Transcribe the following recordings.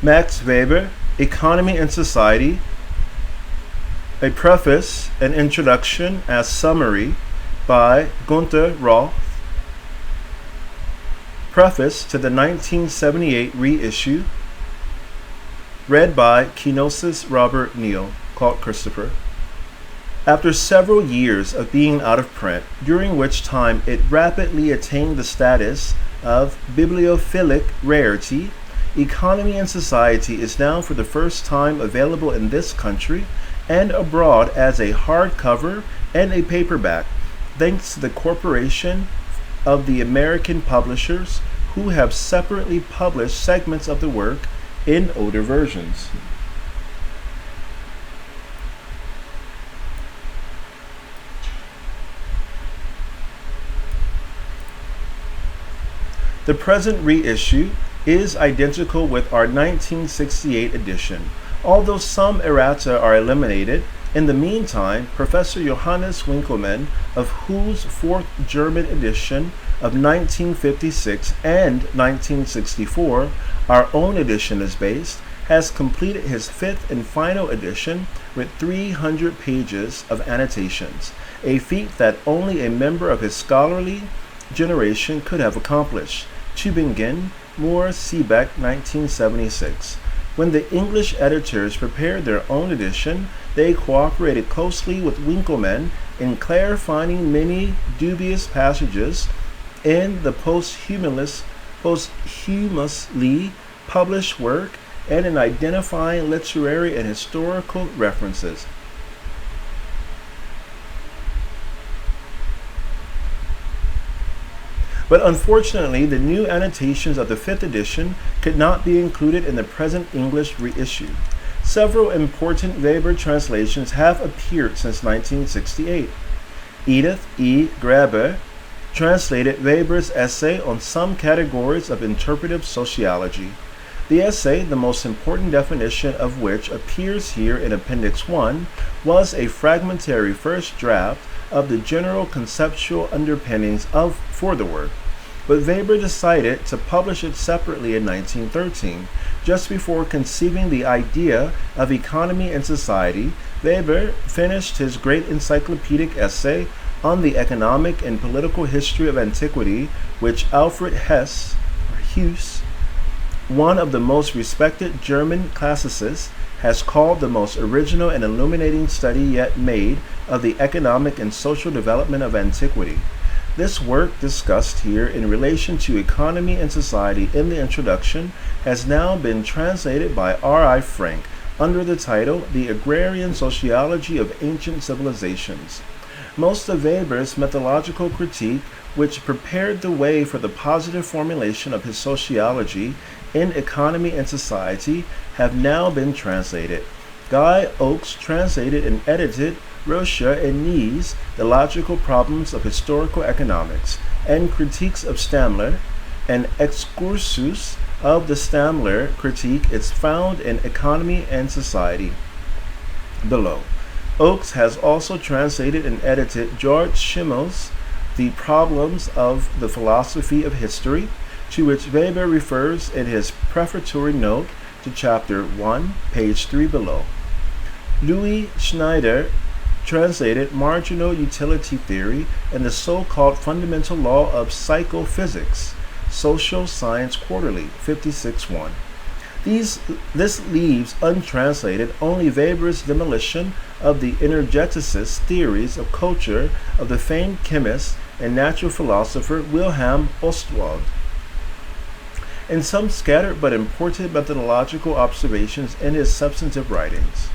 Max Weber, Economy and Society, a preface, an introduction as summary by Gunther Roth. Preface to the 1978 reissue, read by Kenosis Robert Neal, called Christopher. After several years of being out of print, during which time it rapidly attained the status of bibliophilic rarity, Economy and Society is now for the first time available in this country and abroad as a hardcover and a paperback, thanks to the Corporation of the American Publishers, who have separately published segments of the work in older versions. The present reissue is identical with our 1968 edition, although some errata are eliminated. In the meantime, Professor Johannes Winkelmann, of whose fourth German edition of 1956 and 1964 our own edition is based, has completed his fifth and final edition with 300 pages of annotations, a feat that only a member of his scholarly generation could have accomplished. Tübingen, Moore, Seebeck, 1976. When the English editors prepared their own edition, they cooperated closely with Winkelmann in clarifying many dubious passages in the posthumously published work and in identifying literary and historical references. But unfortunately, the new annotations of the fifth edition could not be included in the present English reissue. Several important Weber translations have appeared since 1968. Edith E. Graeber translated Weber's essay on some categories of interpretive sociology. The essay, the most important definition of which appears here in Appendix 1, was a fragmentary first draft of the general conceptual underpinnings for the work. But Weber decided to publish it separately in 1913. Just before conceiving the idea of Economy and Society, Weber finished his great encyclopedic essay on the economic and political history of antiquity, which Alfred Hess, one of the most respected German classicists, has called the most original and illuminating study yet made of the economic and social development of antiquity. This work, discussed here in relation to Economy and Society in the introduction, has now been translated by R.I. Frank under the title The Agrarian Sociology of Ancient Civilizations. Most of Weber's methodological critique, which prepared the way for the positive formulation of his sociology in Economy and Society, have now been translated. Guy Oakes translated and edited Rocha and Nee's The Logical Problems of Historical Economics and Critiques of Stamler. An excursus of the Stamler critique is found in Economy and Society below. Oakes has also translated and edited George Schimmel's The Problems of the Philosophy of History, to which Weber refers in his prefatory note to Chapter 1, page 3 below. Louis Schneider translated Marginal Utility Theory and the so-called Fundamental Law of Psychophysics, Social Science Quarterly, 56-1. This leaves untranslated only Weber's demolition of the energeticist theories of culture of the famed chemist and natural philosopher Wilhelm Ostwald, and some scattered but important methodological observations in his substantive writings.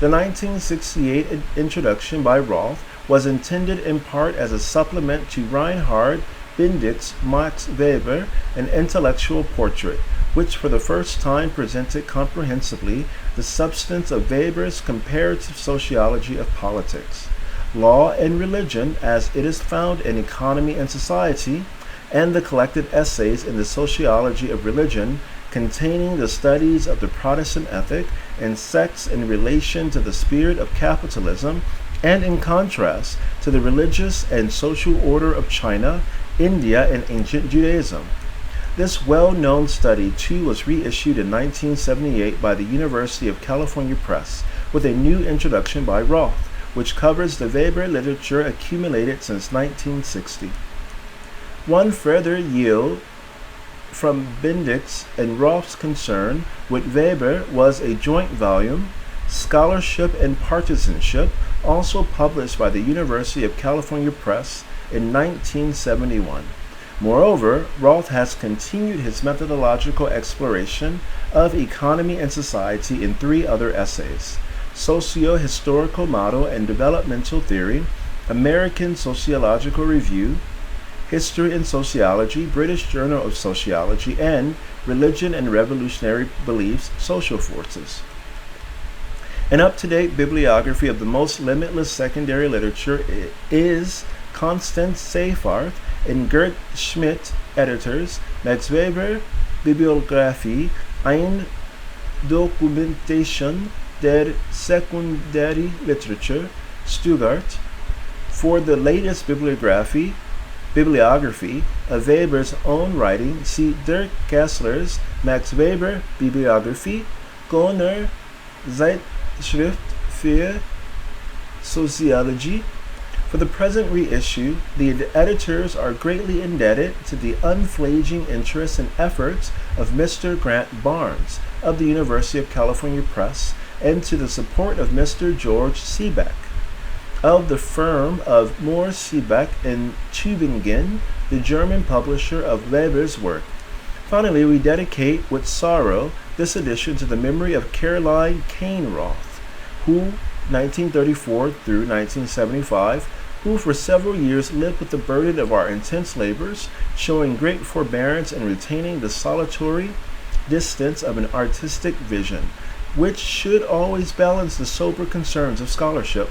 The 1968 introduction by Roth was intended in part as a supplement to Reinhard Bindick's Max Weber, an intellectual portrait, which for the first time presented comprehensively the substance of Weber's comparative sociology of politics, law and religion as it is found in Economy and Society, and the collected essays in the sociology of religion containing the studies of the Protestant ethic and sects in relation to the spirit of capitalism and in contrast to the religious and social order of China, India, and ancient Judaism. This well-known study, too, was reissued in 1978 by the University of California Press with a new introduction by Roth, which covers the Weber literature accumulated since 1960. One further yield from Bendix and Roth's concern with Weber was a joint volume, Scholarship and Partisanship, also published by the University of California Press in 1971. Moreover, Roth has continued his methodological exploration of economy and society in 3 other essays: Socio-Historical Model and Developmental Theory, American Sociological Review, History and Sociology, British Journal of Sociology, and Religion and Revolutionary Beliefs, Social Forces. An up-to-date bibliography of the most limitless secondary literature is Constance Seyfarth and Gert Schmidt, editors, Max Weber, Bibliographie, eine Dokumentation der Sekundärliteratur, Stuttgart. For the latest bibliography of Weber's own writing, see Dirk Kessler's Max Weber Bibliographie, Goner Zeitschrift für Sociology. For the present reissue, the editors are greatly indebted to the unflagging interest and efforts of Mr. Grant Barnes of the University of California Press and to the support of Mr. George Seebeck of the firm of Mohr, Seebeck and Tübingen, the German publisher of Weber's work. Finally, we dedicate with sorrow this edition to the memory of Caroline Kane Roth, who 1934 through 1975, who for several years lived with the burden of our intense labors, showing great forbearance and retaining the solitary distance of an artistic vision, which should always balance the sober concerns of scholarship.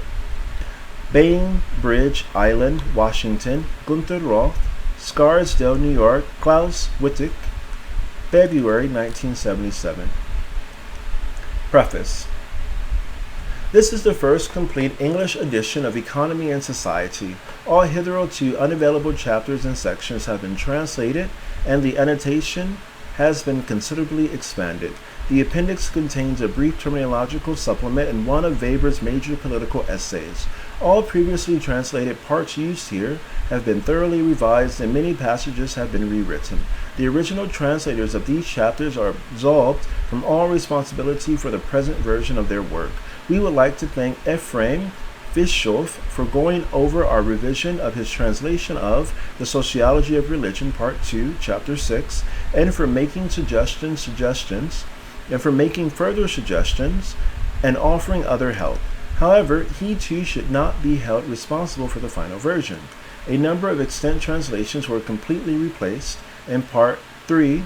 Bainbridge Island, Washington, Gunther Roth, Scarsdale, New York, Klaus Wittig, February 1977. Preface. This is the first complete English edition of Economy and Society. All hitherto unavailable chapters and sections have been translated, and the annotation has been considerably expanded. The appendix contains a brief terminological supplement and one of Weber's major political essays. All previously translated parts used here have been thoroughly revised and many passages have been rewritten. The original translators of these chapters are absolved from all responsibility for the present version of their work. We would like to thank Ephraim Bischoff for going over our revision of his translation of The Sociology of Religion, Part 2, Chapter 6, and for making further suggestions and offering other help. However, he too should not be held responsible for the final version. A number of extant translations were completely replaced in Part 1,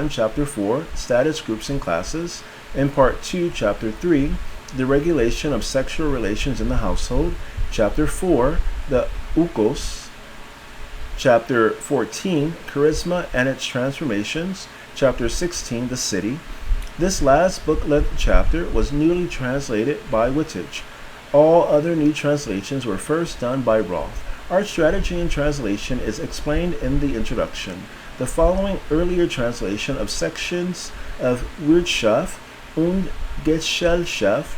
Chapter 4, Status, Groups, and Classes, in Part 2, Chapter 3, The Regulation of Sexual Relations in the Household, Chapter 4, The Ukos, Chapter 14, Charisma and its Transformations, Chapter 16, The City. This last book-length chapter was newly translated by Wittig. All other new translations were first done by Roth. Our strategy in translation is explained in the introduction. The following earlier translation of sections of Wirtschaft und Gesellschaft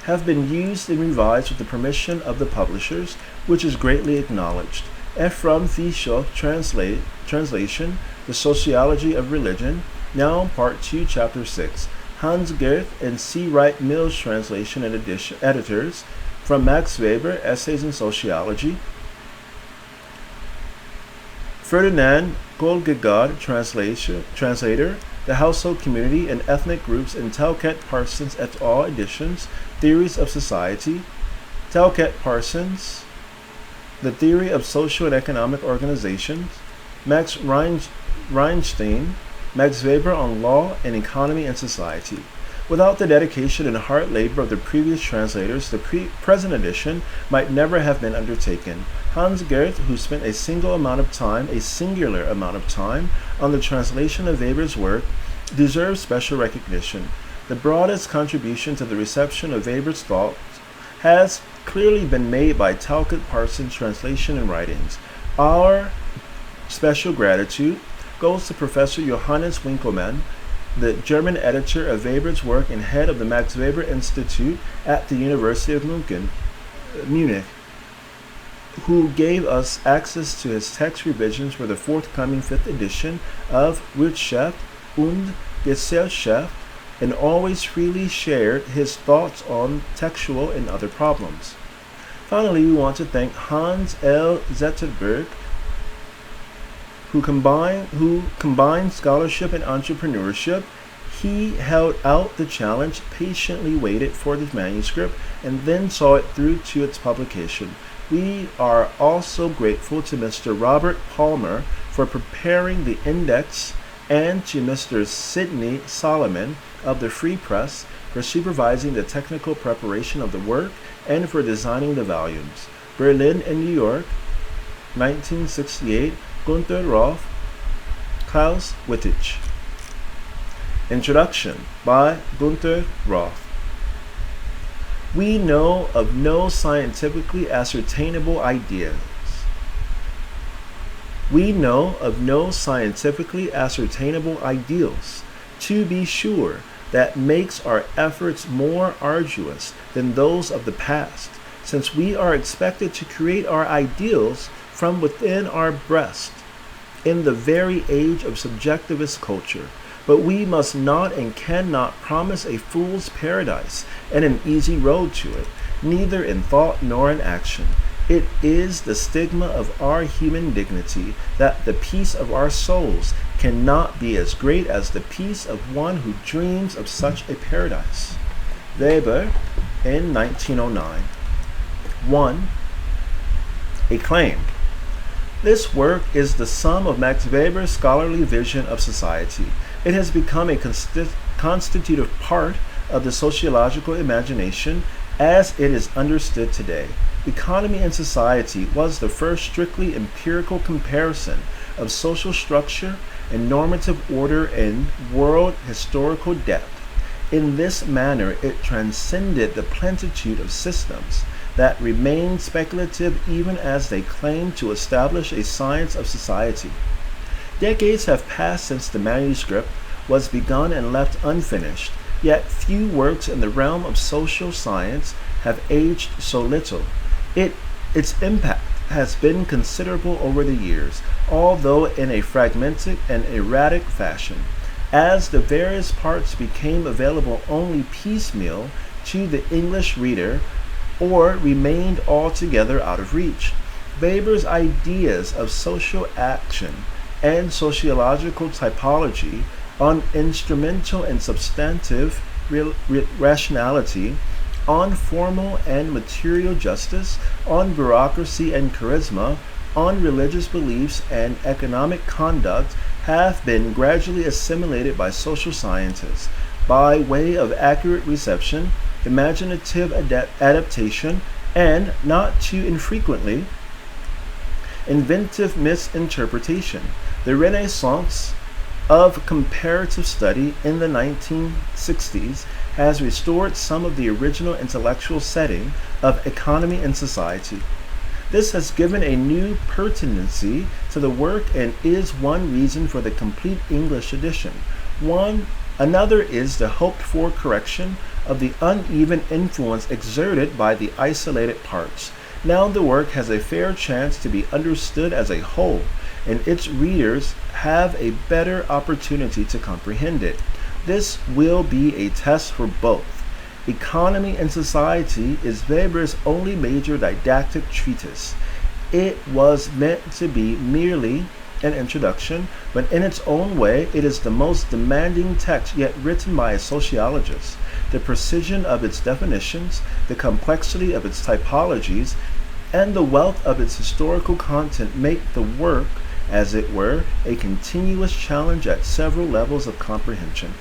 have been used and revised with the permission of the publishers, which is greatly acknowledged. Ephraim Bischoff translation, The Sociology of Religion, now Part 2, Chapter 6. Hans Gerth and C. Wright Mills translation and editors from Max Weber, Essays in Sociology. Ferdinand Golgegod translator, The Household Community and Ethnic Groups in Talcott Parsons et al. Editions, Theories of Society. Talcott Parsons, The Theory of Social and Economic Organizations. Max Reinstein, Max Weber on Law and Economy and Society. Without the dedication and hard labor of the previous translators, the present edition might never have been undertaken. Hans Gerth, who spent a singular amount of time on the translation of Weber's work, deserves special recognition. The broadest contribution to the reception of Weber's thoughts has clearly been made by Talcott Parsons' translation and writings. Our special gratitude goes to Professor Johannes Winkelmann, the German editor of Weber's work and head of the Max Weber Institute at the University of Munich, who gave us access to his text revisions for the forthcoming 5th edition of Wirtschaft und Gesellschaft, and always freely shared his thoughts on textual and other problems. Finally, we want to thank Hans L. Zetterberg, who combined scholarship and entrepreneurship. He held out the challenge, patiently waited for the manuscript, and then saw it through to its publication. We are also grateful to Mr. Robert Palmer for preparing the index, and to Mr. Sidney Solomon of the Free Press for supervising the technical preparation of the work and for designing the volumes. Berlin and New York, 1968, Gunther Roth, Klaus Wittich. Introduction by Gunther Roth. We know of no scientifically ascertainable ideas. We know of no scientifically ascertainable ideals, to be sure, that makes our efforts more arduous than those of the past, since we are expected to create our ideals from within our breast in the very age of subjectivist culture. But we must not and cannot promise a fool's paradise and an easy road to it, neither in thought nor in action. It is the stigma of our human dignity that the peace of our souls cannot be as great as the peace of one who dreams of such a paradise. Weber in 1909. 1. A claim. This work is the sum of Max Weber's scholarly vision of society. It has become a constitutive part of the sociological imagination as it is understood today. Economy and Society was the first strictly empirical comparison of social structure and normative order in world historical depth. In this manner, it transcended the plenitude of systems that remained speculative even as they claimed to establish a science of society. Decades have passed since the manuscript was begun and left unfinished, yet few works in the realm of social science have aged so little. Its impact has been considerable over the years, although in a fragmented and erratic fashion, as the various parts became available only piecemeal to the English reader or remained altogether out of reach. Weber's ideas of social action and sociological typology, on instrumental and substantive rationality, on formal and material justice, on bureaucracy and charisma, on religious beliefs and economic conduct have been gradually assimilated by social scientists by way of accurate reception, imaginative adaptation, and, not too infrequently, inventive misinterpretation. The Renaissance of comparative study in the 1960s has restored some of the original intellectual setting of economy and society. This has given a new pertinency to the work and is one reason for the complete English edition. Another is the hoped-for correction of the uneven influence exerted by the isolated parts. Now the work has a fair chance to be understood as a whole, and its readers have a better opportunity to comprehend it. This will be a test for both. Economy and Society is Weber's only major didactic treatise. It was meant to be merely an introduction, but in its own way it is the most demanding text yet written by a sociologist. The precision of its definitions, the complexity of its typologies, and the wealth of its historical content make the work, as it were, a continuous challenge at several levels of comprehension.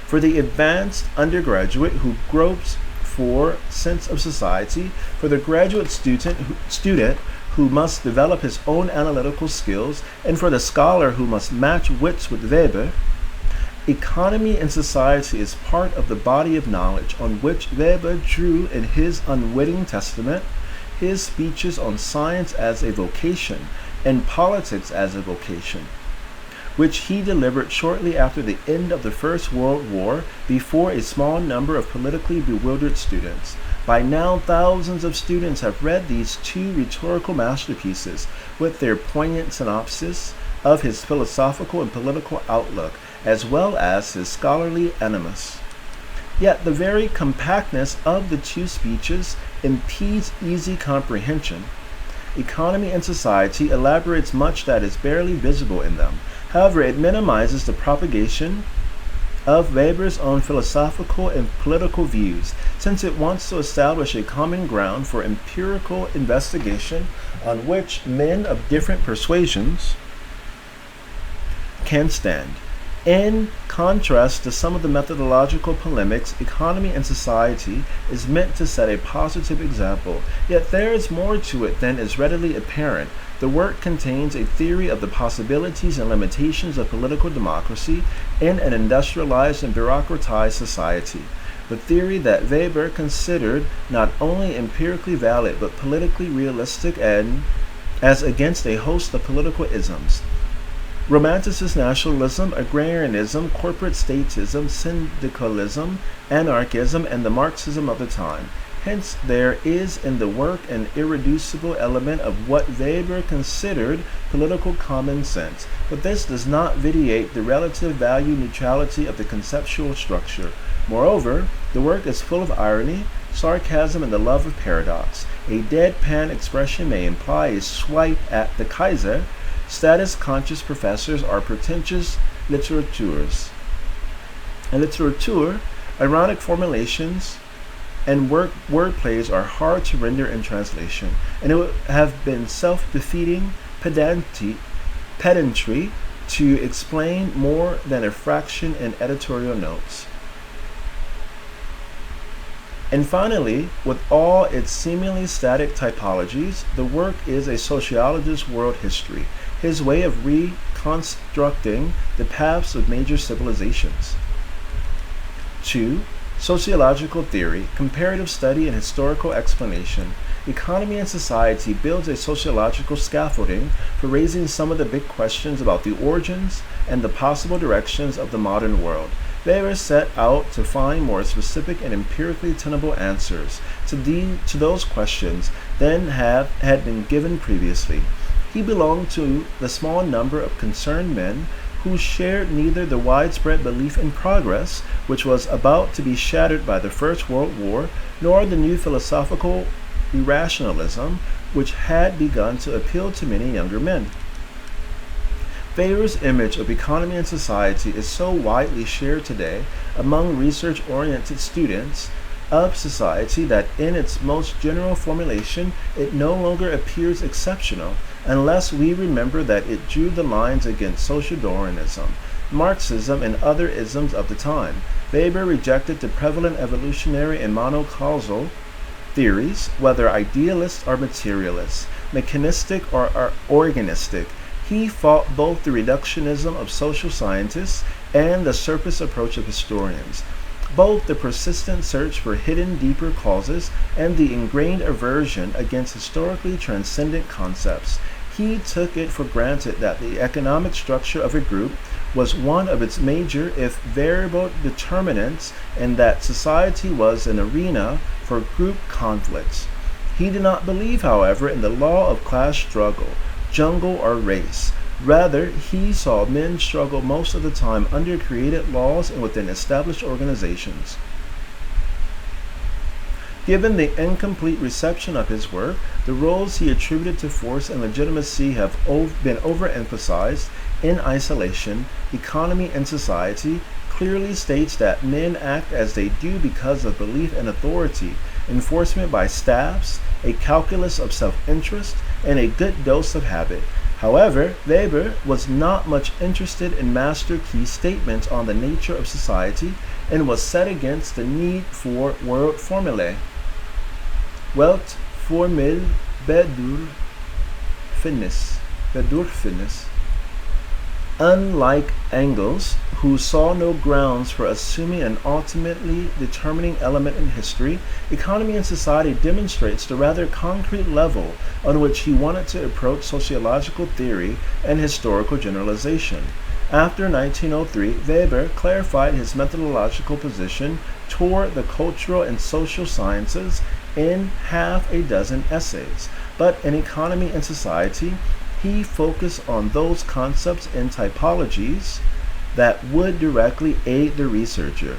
For the advanced undergraduate who gropes for sense of society, for the graduate student who must develop his own analytical skills, and for the scholar who must match wits with Weber, Economy and Society is part of the body of knowledge on which Weber drew in his unwitting testament, his speeches on science as a vocation and politics as a vocation. which he delivered shortly after the end of the First World War before a small number of politically bewildered students. By now, thousands of students have read these two rhetorical masterpieces with their poignant synopsis of his philosophical and political outlook, as well as his scholarly animus. Yet the very compactness of the two speeches impedes easy comprehension. Economy and Society elaborates much that is barely visible in them. However, it minimizes the propagation of Weber's own philosophical and political views, since it wants to establish a common ground for empirical investigation on which men of different persuasions can stand. In contrast to some of the methodological polemics, Economy and Society is meant to set a positive example, yet there is more to it than is readily apparent. The work contains a theory of the possibilities and limitations of political democracy in an industrialized and bureaucratized society. The theory that Weber considered not only empirically valid but politically realistic and as against a host of political isms. Romanticist nationalism, agrarianism, corporate statism, syndicalism, anarchism, and the Marxism of the time. Hence, there is in the work an irreducible element of what Weber considered political common sense, but this does not vitiate the relative value neutrality of the conceptual structure. Moreover, the work is full of irony, sarcasm, and the love of paradox. A deadpan expression may imply a swipe at the Kaiser. Status-conscious professors are pretentious littérateurs. In literature, ironic formulations and wordplays are hard to render in translation, and it would have been self-defeating pedantry to explain more than a fraction in editorial notes. And finally, with all its seemingly static typologies, the work is a sociologist's world history, his way of reconstructing the paths of major civilizations. 2. Sociological theory, comparative study and historical explanation. Economy and Society builds a sociological scaffolding for raising some of the big questions about the origins and the possible directions of the modern world. Weber set out to find more specific and empirically tenable answers to those questions than had been given previously. He belonged to the small number of concerned men who shared neither the widespread belief in progress, which was about to be shattered by the First World War, nor the new philosophical irrationalism, which had begun to appeal to many younger men. Weber's image of economy and society is so widely shared today among research-oriented students of society that in its most general formulation it no longer appears exceptional unless we remember that it drew the lines against social Darwinism, Marxism, and other isms of the time. Weber rejected the prevalent evolutionary and monocausal theories, whether idealist or materialist, mechanistic or organistic. He fought both the reductionism of social scientists and the surface approach of historians, both the persistent search for hidden deeper causes and the ingrained aversion against historically transcendent concepts. He took it for granted that the economic structure of a group was one of its major, if variable, determinants, and that society was an arena for group conflicts. He did not believe, however, in the law of class struggle, jungle or race. Rather, he saw men struggle most of the time under created laws and within established organizations. Given the incomplete reception of his work, the roles he attributed to force and legitimacy have been overemphasized. In isolation, Economy and Society clearly states that men act as they do because of belief and authority, enforcement by staffs, a calculus of self-interest, and a good dose of habit. However, Weber was not much interested in master key statements on the nature of society and was set against the need for word formulae. Welt formel bedürfnis. Unlike Engels, who saw no grounds for assuming an ultimately determining element in history, Economy and Society demonstrates the rather concrete level on which he wanted to approach sociological theory and historical generalization. After 1903, Weber clarified his methodological position toward the cultural and social sciences in half a dozen essays, but in Economy and Society, he focused on those concepts and typologies that would directly aid the researcher.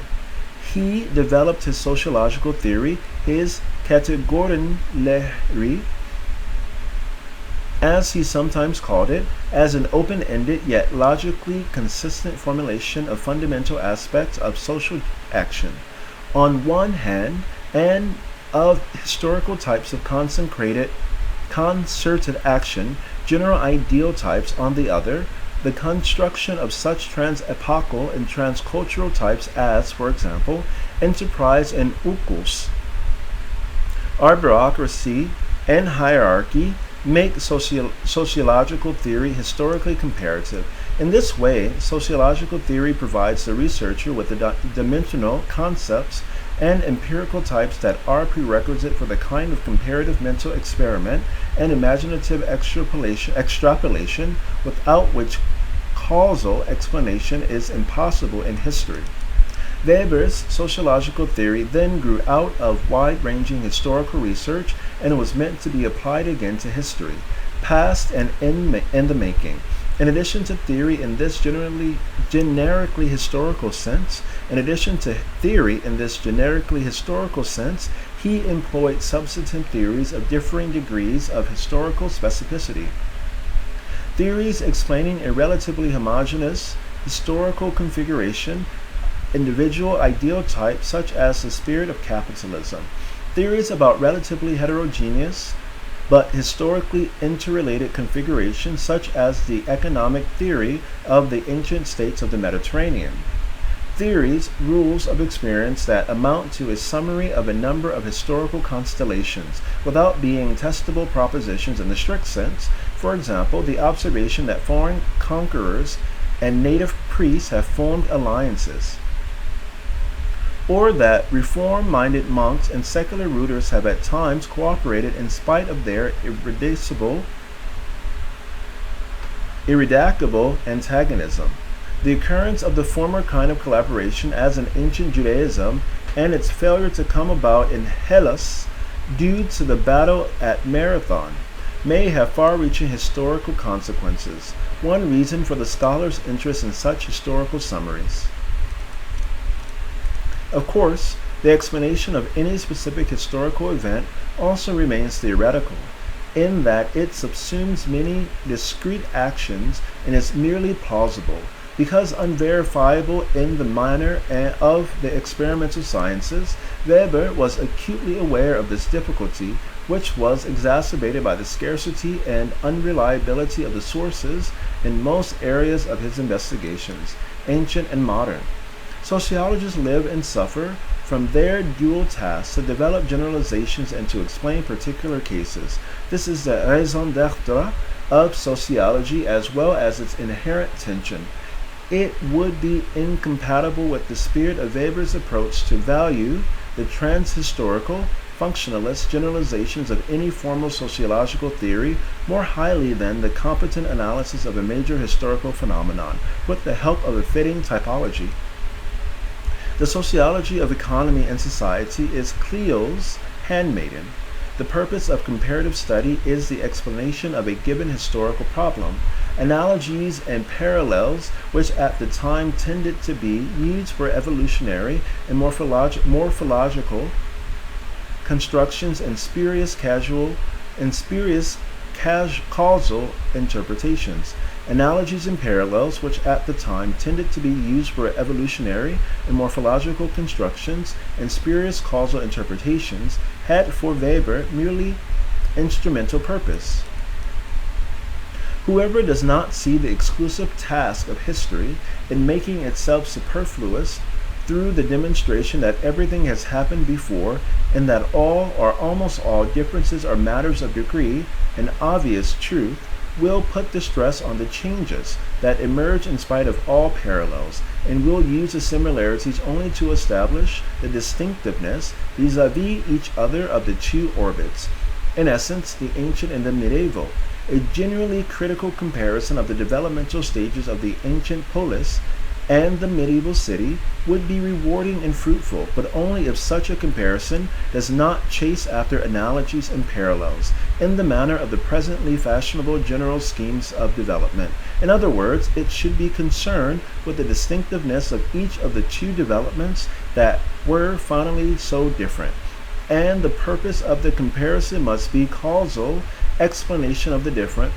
He developed his sociological theory, his Kategorienlehre, as he sometimes called it, as an open-ended yet logically consistent formulation of fundamental aspects of social action, on one hand, and of historical types of concerted action, general ideal types on the other, the construction of such trans-epochal and transcultural types as, for example, enterprise and ukos, aristocracy, and hierarchy, make sociological theory historically comparative. In this way, sociological theory provides the researcher with the dimensional concepts and empirical types that are prerequisite for the kind of comparative mental experiment and imaginative extrapolation without which causal explanation is impossible in history. Weber's sociological theory then grew out of wide-ranging historical research and was meant to be applied again to history, past and in the making. In addition to theory in this generically historical sense, he employed substantive theories of differing degrees of historical specificity. Theories explaining a relatively homogeneous historical configuration, individual ideal type such as the spirit of capitalism. Theories about relatively heterogeneous but historically interrelated configurations such as the economic theory of the ancient states of the Mediterranean. Theories, rules of experience that amount to a summary of a number of historical constellations without being testable propositions in the strict sense. For example, the observation that foreign conquerors and native priests have formed alliances, or that reform-minded monks and secular rulers have at times cooperated in spite of their irredactable antagonism. The occurrence of the former kind of collaboration as in ancient Judaism and its failure to come about in Hellas due to the battle at Marathon may have far-reaching historical consequences, one reason for the scholar's interest in such historical summaries. Of course, the explanation of any specific historical event also remains theoretical, in that it subsumes many discrete actions and is merely plausible, because unverifiable in the manner of the experimental sciences. Weber was acutely aware of this difficulty, which was exacerbated by the scarcity and unreliability of the sources in most areas of his investigations, ancient and modern. Sociologists live and suffer from their dual task to develop generalizations and to explain particular cases. This is the raison d'être of sociology as well as its inherent tension. It would be incompatible with the spirit of Weber's approach to value the transhistorical, functionalist generalizations of any formal sociological theory more highly than the competent analysis of a major historical phenomenon with the help of a fitting typology. The sociology of economy and society is Clio's handmaiden. The purpose of comparative study is the explanation of a given historical problem. Analogies and parallels, which at the time tended to be used for evolutionary and morphological constructions and spurious causal interpretations. Analogies and parallels, which at the time tended to be used for evolutionary and morphological constructions and spurious causal interpretations, had for Weber merely instrumental purpose. Whoever does not see the exclusive task of history in making itself superfluous through the demonstration that everything has happened before and that all or almost all differences are matters of degree and obvious truth, will put the stress on the changes that emerge in spite of all parallels, and will use the similarities only to establish the distinctiveness vis-a-vis each other of the two orbits, in essence, the ancient and the medieval. a genuinely critical comparison of the developmental stages of the ancient polis and the medieval city would be rewarding and fruitful, but only if such a comparison does not chase after analogies and parallels in the manner of the presently fashionable general schemes of development. In other words, it should be concerned with the distinctiveness of each of the two developments that were finally so different. And the purpose of the comparison must be causal explanation of the different.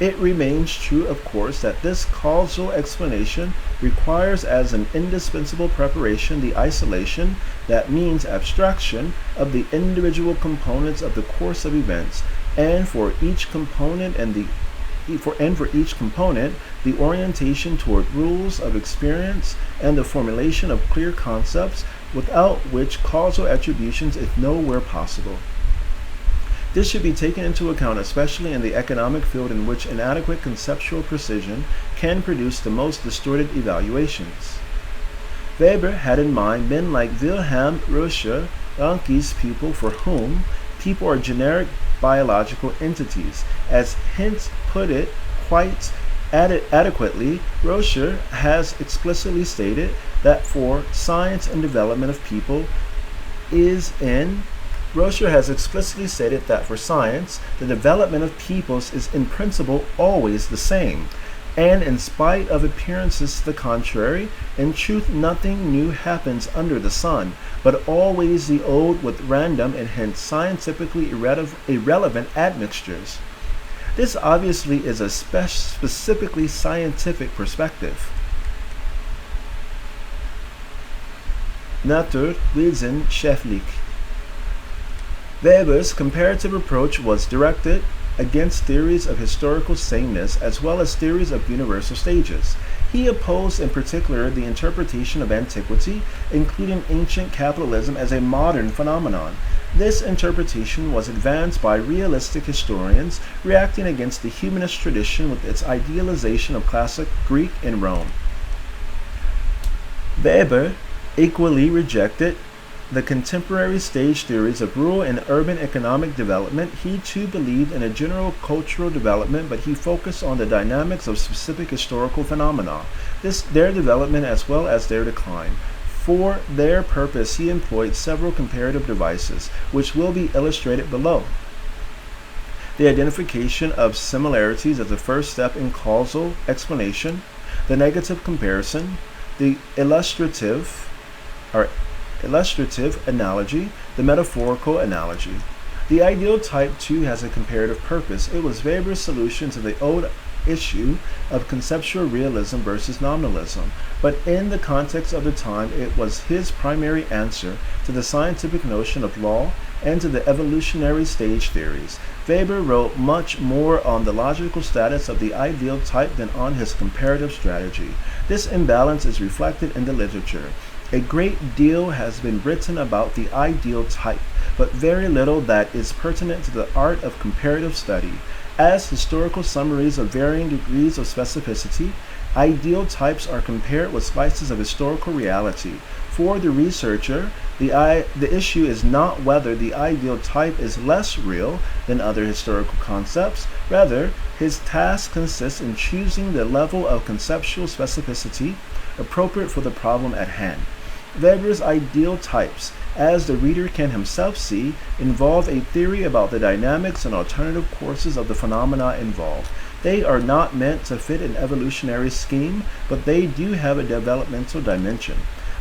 It remains true, of course, that this causal explanation requires as an indispensable preparation the isolation, that means abstraction, of the individual components of the course of events, and for each component the orientation toward rules of experience and the formulation of clear concepts, without which causal attributions is nowhere possible. This should be taken into account especially in the economic field, in which inadequate conceptual precision can produce the most distorted evaluations. Weber had in mind men like Wilhelm Reusche, Ranke's pupil, for whom people are generic biological entities. As Hintz put it quite adequately, Reusche has explicitly stated that for science and development of people Reusche has explicitly stated that for science, the development of peoples is in principle always the same, and in spite of appearances to the contrary, in truth nothing new happens under the sun, but always the old with random and hence scientifically irrelevant admixtures. This obviously is a specifically scientific perspective. Naturwissenschaftlich. Weber's comparative approach was directed against theories of historical sameness as well as theories of universal stages. He opposed in particular the interpretation of antiquity, including ancient capitalism, as a modern phenomenon. This interpretation was advanced by realistic historians reacting against the humanist tradition with its idealization of classic Greek and Rome. Weber equally rejected the contemporary stage theories of rural and urban economic development. He too believed in a general cultural development, but he focused on the dynamics of specific historical phenomena, their development as well as their decline. For their purpose, he employed several comparative devices, which will be illustrated below. The identification of similarities as the first step in causal explanation, the negative comparison, the illustrative analogy, the metaphorical analogy. The ideal type too has a comparative purpose. It was Weber's solution to the old issue of conceptual realism versus nominalism, but in the context of the time it was his primary answer to the scientific notion of law and to the evolutionary stage theories. Weber wrote much more on the logical status of the ideal type than on his comparative strategy. This imbalance is reflected in the literature. A great deal has been written about the ideal type, but very little that is pertinent to the art of comparative study. As historical summaries of varying degrees of specificity, ideal types are compared with slices of historical reality. For the researcher, the issue is not whether the ideal type is less real than other historical concepts. Rather, his task consists in choosing the level of conceptual specificity appropriate for the problem at hand. Weber's ideal types, as the reader can himself see, involve a theory about the dynamics and alternative courses of the phenomena involved. They are not meant to fit an evolutionary scheme, but they do have a developmental dimension.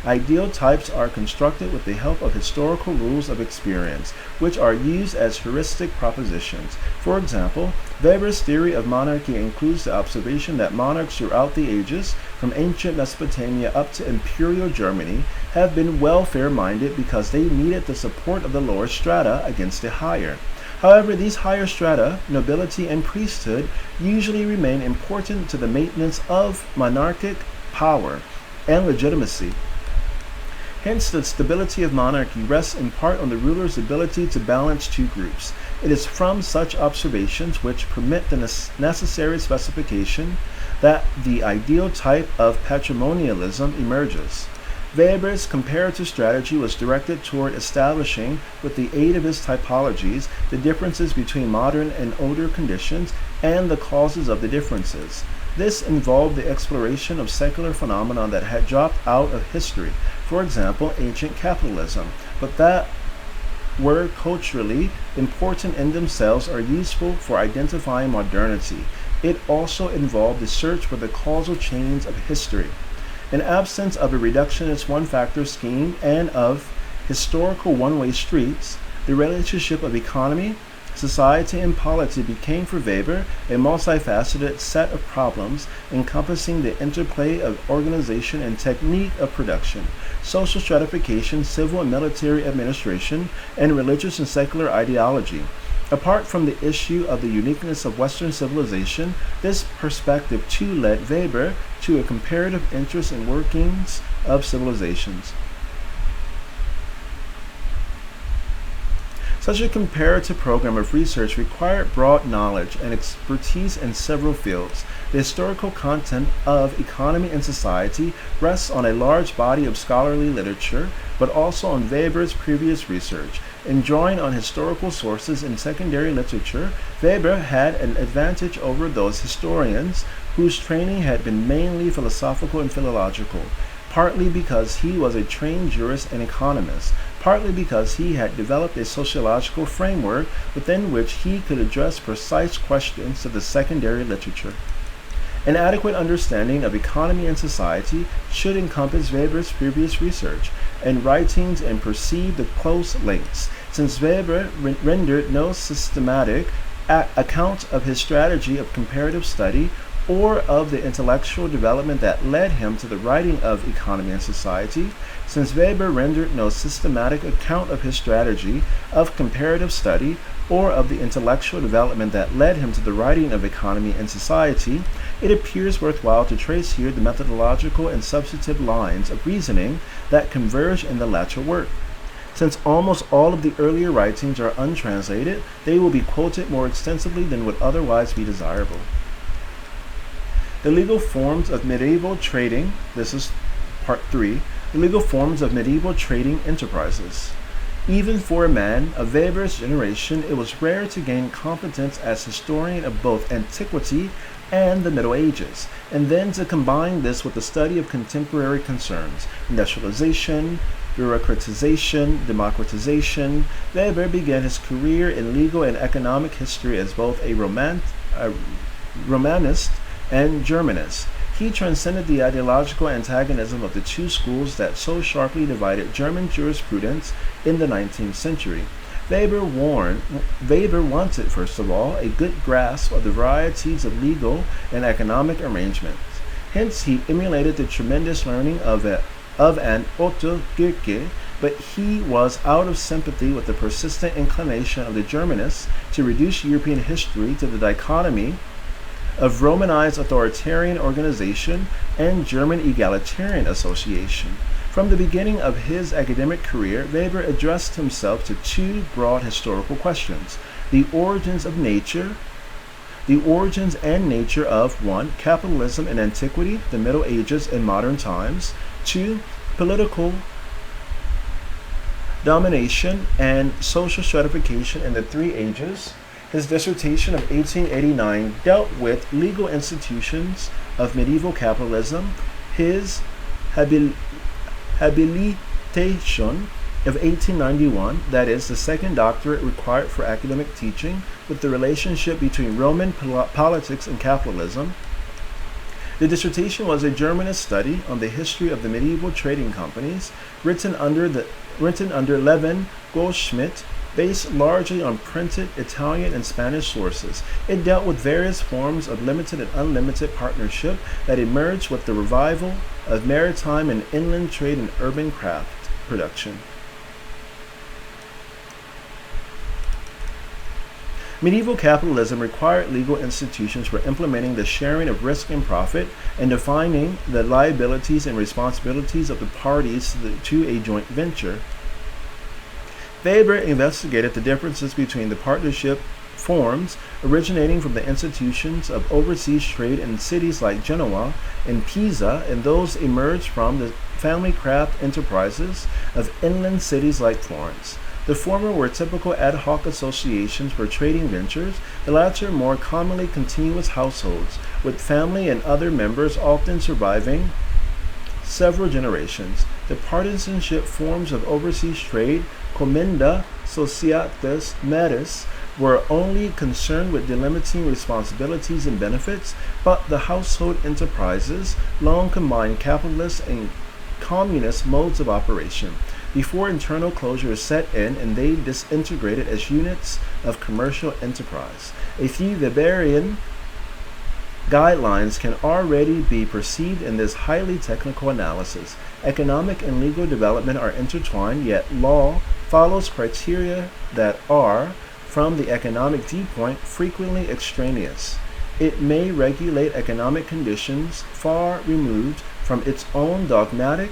Ideal types are constructed with the help of historical rules of experience, which are used as heuristic propositions. For example, Weber's theory of monarchy includes the observation that monarchs throughout the ages, from ancient Mesopotamia up to Imperial Germany, have been welfare-minded because they needed the support of the lower strata against the higher. However, these higher strata, nobility and priesthood, usually remain important to the maintenance of monarchic power and legitimacy. Hence, the stability of monarchy rests in part on the ruler's ability to balance two groups. It is from such observations, which permit the necessary specification, that the ideal type of patrimonialism emerges. Weber's comparative strategy was directed toward establishing, with the aid of his typologies, the differences between modern and older conditions and the causes of the differences. This involved the exploration of secular phenomena that had dropped out of history, for example, ancient capitalism, but that were culturally important in themselves or useful for identifying modernity. It also involved the search for the causal chains of history. In absence of a reductionist one-factor scheme and of historical one-way streets, the relationship of economy, society, and polity became for Weber a multifaceted set of problems encompassing the interplay of organization and technique of production, social stratification, civil and military administration, and religious and secular ideology. Apart from the issue of the uniqueness of Western civilization, this perspective too led Weber to a comparative interest in workings of civilizations. Such a comparative program of research required broad knowledge and expertise in several fields. The historical content of economy and society rests on a large body of scholarly literature, but also on Weber's previous research. In drawing on historical sources in secondary literature, Weber had an advantage over those historians whose training had been mainly philosophical and philological, partly because he was a trained jurist and economist, partly because he had developed a sociological framework within which he could address precise questions to the secondary literature. An adequate understanding of economy and society should encompass Weber's previous research and writings and perceive the close links. Since Weber rendered no systematic account of his strategy of comparative study or of the intellectual development that led him to the writing of Economy and Society, since Weber rendered no systematic account of his strategy of comparative study or of the intellectual development that led him to the writing of Economy and Society, it appears worthwhile to trace here the methodological and substantive lines of reasoning that converge in the latter work. Since almost all of the earlier writings are untranslated, they will be quoted more extensively than would otherwise be desirable. The legal forms of medieval trading, this is part 3, the legal forms of medieval trading enterprises. Even for a man of Weber's generation, it was rare to gain competence as historian of both antiquity and the Middle Ages, and then to combine this with the study of contemporary concerns, industrialization, bureaucratization, democratization. Weber began his career in legal and economic history as both a Romanist and Germanist. He transcended the ideological antagonism of the two schools that so sharply divided German jurisprudence in the 19th century. Weber wanted, first of all, a good grasp of the varieties of legal and economic arrangements. Hence, he emulated the tremendous learning of an Otto Guericke, but he was out of sympathy with the persistent inclination of the Germanists to reduce European history to the dichotomy of Romanized authoritarian organization and German egalitarian association. From the beginning of his academic career, Weber addressed himself to two broad historical questions: the origins and nature of 1. Capitalism in antiquity, the Middle Ages, and modern times; 2. Political domination and social stratification in the three ages. His dissertation of 1889 dealt with legal institutions of medieval capitalism. His habilitation of 1891, that is, the second doctorate required for academic teaching, with the relationship between Roman politics and capitalism. The dissertation was a Germanist study on the history of the medieval trading companies, written under Levin Goldschmidt, based largely on printed Italian and Spanish sources. It dealt with various forms of limited and unlimited partnership that emerged with the revival of maritime and inland trade and urban craft production. Medieval capitalism required legal institutions for implementing the sharing of risk and profit and defining the liabilities and responsibilities of the parties to a joint venture. Weber investigated the differences between the partnership forms originating from the institutions of overseas trade in cities like Genoa and Pisa, and those emerged from the family craft enterprises of inland cities like Florence. The former were typical ad hoc associations for trading ventures, the latter more commonly continuous households, with family and other members often surviving several generations. The partisanship forms of overseas trade, commenda, societas, meris, were only concerned with delimiting responsibilities and benefits, but the household enterprises long combined capitalist and communist modes of operation before internal closure set in and they disintegrated as units of commercial enterprise. A few Weberian guidelines can already be perceived in this highly technical analysis. Economic and legal development are intertwined, yet law follows criteria that are, from the economic viewpoint, frequently extraneous. It may regulate economic conditions far removed from its own dogmatic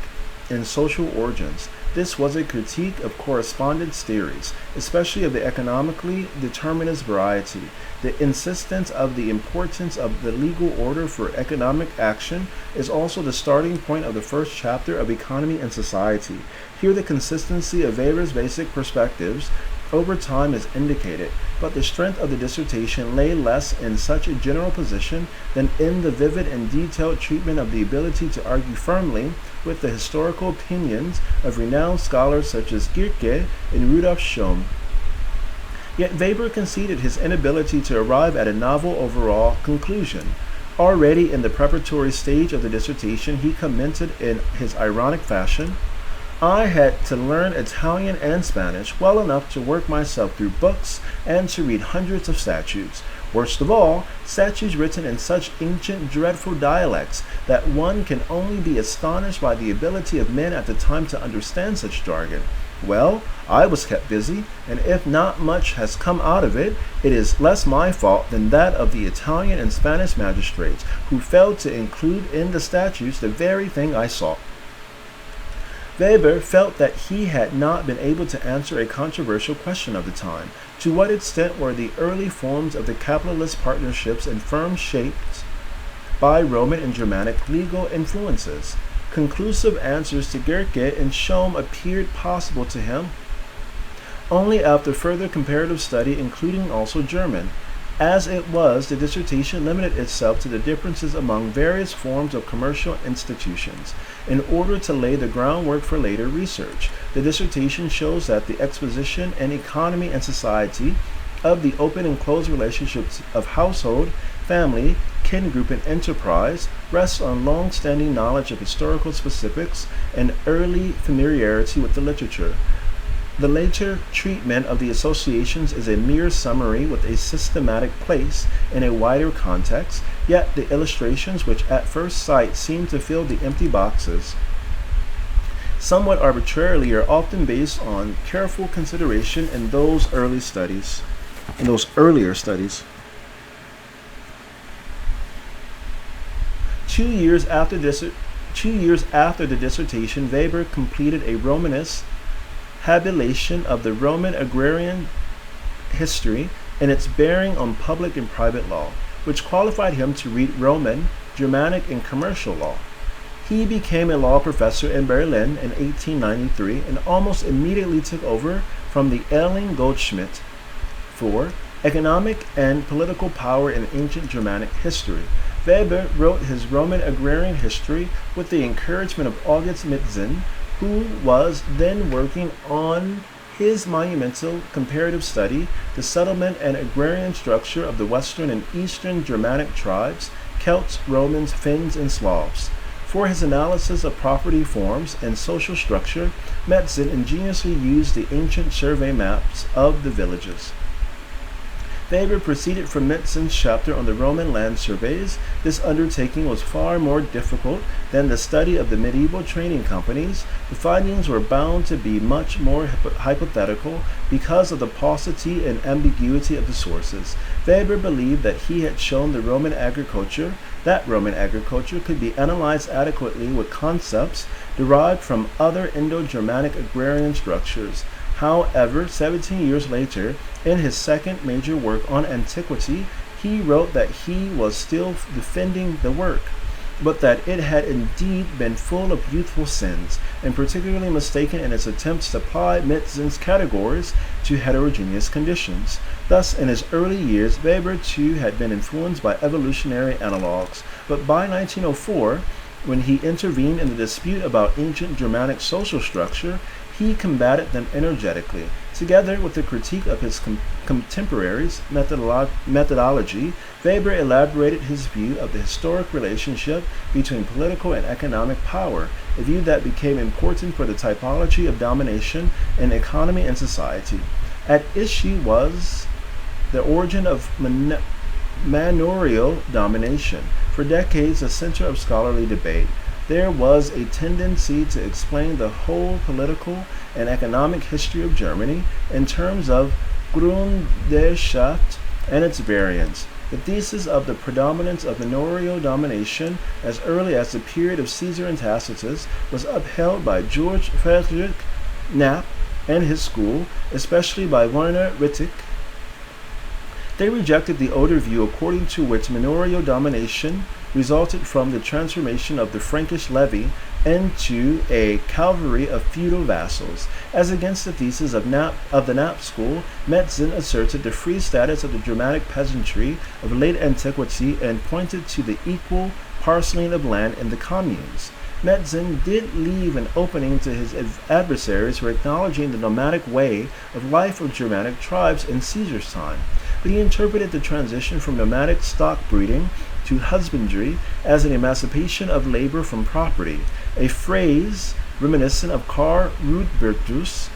and social origins. This was a critique of correspondence theories, especially of the economically determinist variety. The insistence of the importance of the legal order for economic action is also the starting point of the first chapter of Economy and Society. Here the consistency of Weber's basic perspectives over time is indicated, but the strength of the dissertation lay less in such a general position than in the vivid and detailed treatment of the ability to argue firmly with the historical opinions of renowned scholars such as Decay and Rudolf Schoen. Yet Weber conceded his inability to arrive at a novel overall conclusion. Already in the preparatory stage of the dissertation, he commented in his ironic fashion, "I had to learn Italian and Spanish well enough to work myself through books and to read hundreds of statutes. Worst of all, statutes written in such ancient, dreadful dialects that one can only be astonished by the ability of men at the time to understand such jargon. Well, I was kept busy, and if not much has come out of it, it is less my fault than that of the Italian and Spanish magistrates, who failed to include in the statutes the very thing I sought." Weber felt that he had not been able to answer a controversial question of the time. To what extent were the early forms of the capitalist partnerships and firms shaped by Roman and Germanic legal influences? Conclusive answers to Decay and Schoen appeared possible to him only after further comparative study, including also German. As it was, the dissertation limited itself to the differences among various forms of commercial institutions. In order to lay the groundwork for later research, the dissertation shows that the exposition in Economy and Society of the open and closed relationships of household, family, kin group, and enterprise rests on long-standing knowledge of historical specifics and early familiarity with the literature. The later treatment of the associations is a mere summary with a systematic place in a wider context, yet the illustrations which at first sight seem to fill the empty boxes somewhat arbitrarily are often based on careful consideration in those earlier studies. 2 years after the dissertation, Weber completed a Romanist habilitation of the Roman agrarian history and its bearing on public and private law, which qualified him to read Roman, Germanic, and commercial law. He became a law professor in Berlin in 1893 and almost immediately took over from the Erling Goldschmidt for economic and political power in ancient Germanic history. Weber wrote his Roman agrarian history with the encouragement of August Mitzen, who was then working on his monumental comparative study, The Settlement and Agrarian Structure of the Western and Eastern Germanic Tribes, Celts, Romans, Finns, and Slavs. For his analysis of property forms and social structure, Mitzen ingeniously used the ancient survey maps of the villages. Weber proceeded from Mitzen's chapter on the Roman land surveys. This undertaking was far more difficult than the study of the medieval trading companies. The findings were bound to be much more hypothetical because of the paucity and ambiguity of the sources. Weber believed that he had shown that Roman agriculture could be analyzed adequately with concepts derived from other Indo-Germanic agrarian structures. However, 17 years later, In his second major work on antiquity, he wrote that he was still defending the work, but that it had indeed been full of youthful sins, and particularly mistaken in its attempts to apply Metzin's categories to heterogeneous conditions. Thus, in his early years, Weber too had been influenced by evolutionary analogues, but by 1904, when he intervened in the dispute about ancient Germanic social structure, he combated them energetically. Together with the critique of his contemporaries' methodology, Weber elaborated his view of the historic relationship between political and economic power, a view that became important for the typology of domination in economy and society. At issue was the origin of manorial domination, for decades a center of scholarly debate. There was a tendency to explain the whole political and economic history of Germany in terms of Grundherrschaft and its variants. The thesis of the predominance of manorial domination as early as the period of Caesar and Tacitus was upheld by George Friedrich Knapp and his school, especially by Werner Rittig. They rejected the older view according to which manorial domination resulted from the transformation of the Frankish levy into a cavalry of feudal vassals. As against the thesis of the Knapp school, Metzen asserted the free status of the Germanic peasantry of late antiquity and pointed to the equal parceling of land in the communes. Metzen did leave an opening to his adversaries for acknowledging the nomadic way of life of Germanic tribes in Caesar's time, but he interpreted the transition from nomadic stock breeding to husbandry as an emancipation of labor from property, a phrase reminiscent of Karl Rudbertus's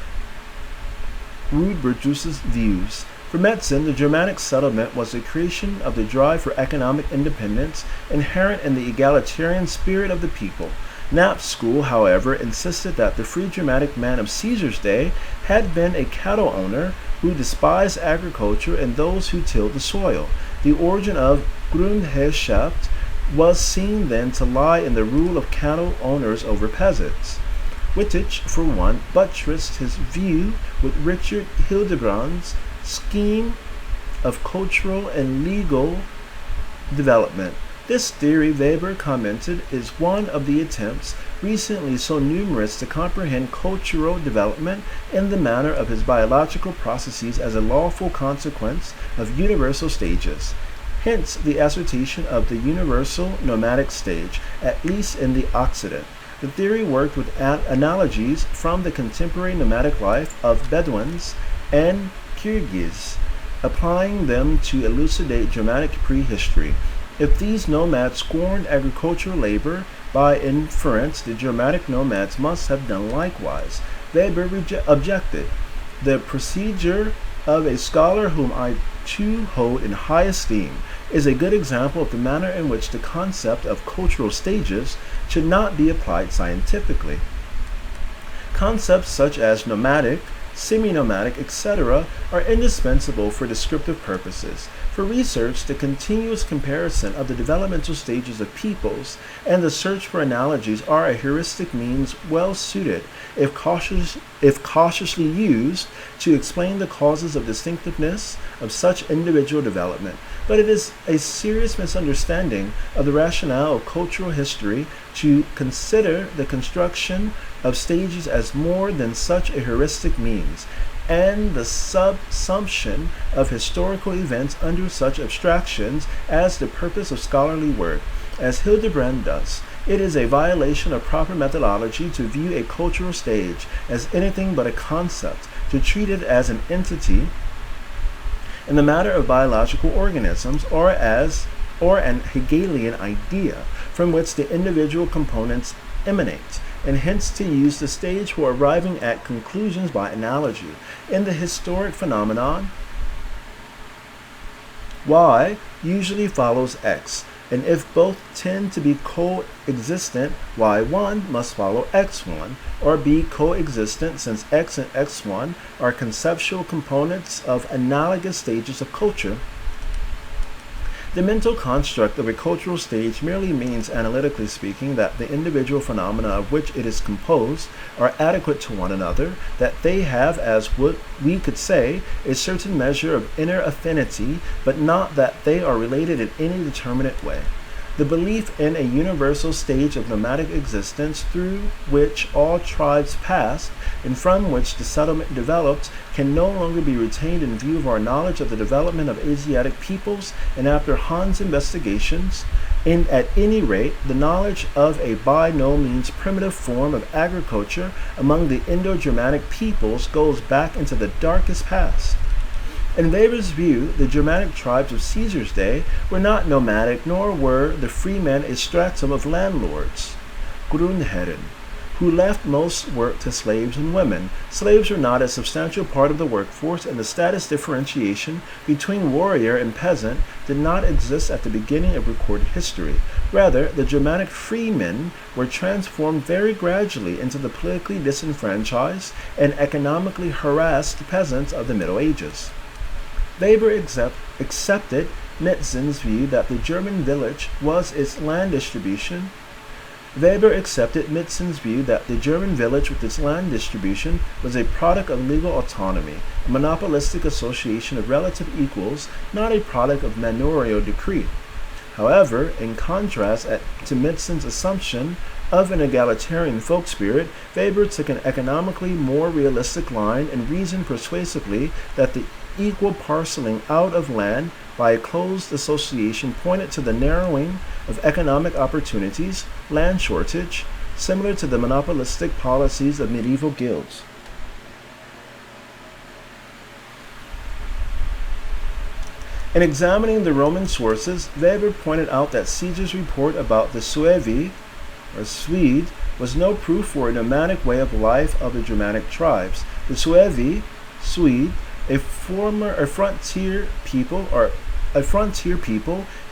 views. For Metzen, the Germanic settlement was the creation of the drive for economic independence inherent in the egalitarian spirit of the people. Knapp's school, however, insisted that the free Germanic man of Caesar's day had been a cattle owner who despised agriculture and those who tilled the soil. The origin of Grundherrschaft was seen then to lie in the rule of cattle owners over peasants. Wittich, for one, buttressed his view with Richard Hildebrand's scheme of cultural and legal development. This theory, Weber commented, is one of the attempts, recently so numerous, to comprehend cultural development in the manner of his biological processes as a lawful consequence of universal stages. Hence the assertion of the universal nomadic stage, at least in the Occident. The theory worked with analogies from the contemporary nomadic life of Bedouins and Kyrgyz, applying them to elucidate Germanic prehistory. If these nomads scorned agricultural labor, by inference the Germanic nomads must have done likewise. Weber objected. The procedure of a scholar whom I too hold in high esteem is a good example of the manner in which the concept of cultural stages should not be applied scientifically. Concepts such as nomadic, semi-nomadic, etc. are indispensable for descriptive purposes. For research, the continuous comparison of the developmental stages of peoples and the search for analogies are a heuristic means well suited, if cautiously used, to explain the causes of distinctiveness of such individual development. But it is a serious misunderstanding of the rationale of cultural history to consider the construction of stages as more than such a heuristic means, and the subsumption of historical events under such abstractions as the purpose of scholarly work, as Hildebrand does. It is a violation of proper methodology to view a cultural stage as anything but a concept, to treat it as an entity in the matter of biological organisms, or an Hegelian idea from which the individual components emanate, and hence to use the stage for arriving at conclusions by analogy. In the historic phenomenon, Y usually follows X, and if both tend to be coexistent, Y1 must follow X1, or be coexistent, since X and X1 are conceptual components of analogous stages of culture. The mental construct of a cultural stage merely means, analytically speaking, that the individual phenomena of which it is composed are adequate to one another, that they have, as what we could say, a certain measure of inner affinity, but not that they are related in any determinate way. The belief in a universal stage of nomadic existence through which all tribes passed and from which the settlement developed can no longer be retained in view of our knowledge of the development of Asiatic peoples, and after Han's investigations, at any rate, the knowledge of a by no means primitive form of agriculture among the Indo-Germanic peoples goes back into the darkest past. In Weber's view, the Germanic tribes of Caesar's day were not nomadic, nor were the freemen a stratum of landlords, Grundherren, who left most work to slaves and women. Slaves were not a substantial part of the workforce, and the status differentiation between warrior and peasant did not exist at the beginning of recorded history. Rather, the Germanic freemen were transformed very gradually into the politically disenfranchised and economically harassed peasants of the Middle Ages. Weber accepted Mitzen's view that the German village was its land distribution. Weber accepted Mitzen's view that the German village with its land distribution was a product of legal autonomy, a monopolistic association of relative equals, not a product of manorial decree. However, in contrast to Mitzen's assumption of an egalitarian folk spirit, Weber took an economically more realistic line and reasoned persuasively that the equal parceling out of land by a closed association pointed to the narrowing of economic opportunities, land shortage, similar to the monopolistic policies of medieval guilds. In examining the Roman sources, Weber pointed out that Caesar's report about the Suevi, or Swede, was no proof for a nomadic way of life of the Germanic tribes. The Suevi, Swede, a frontier people,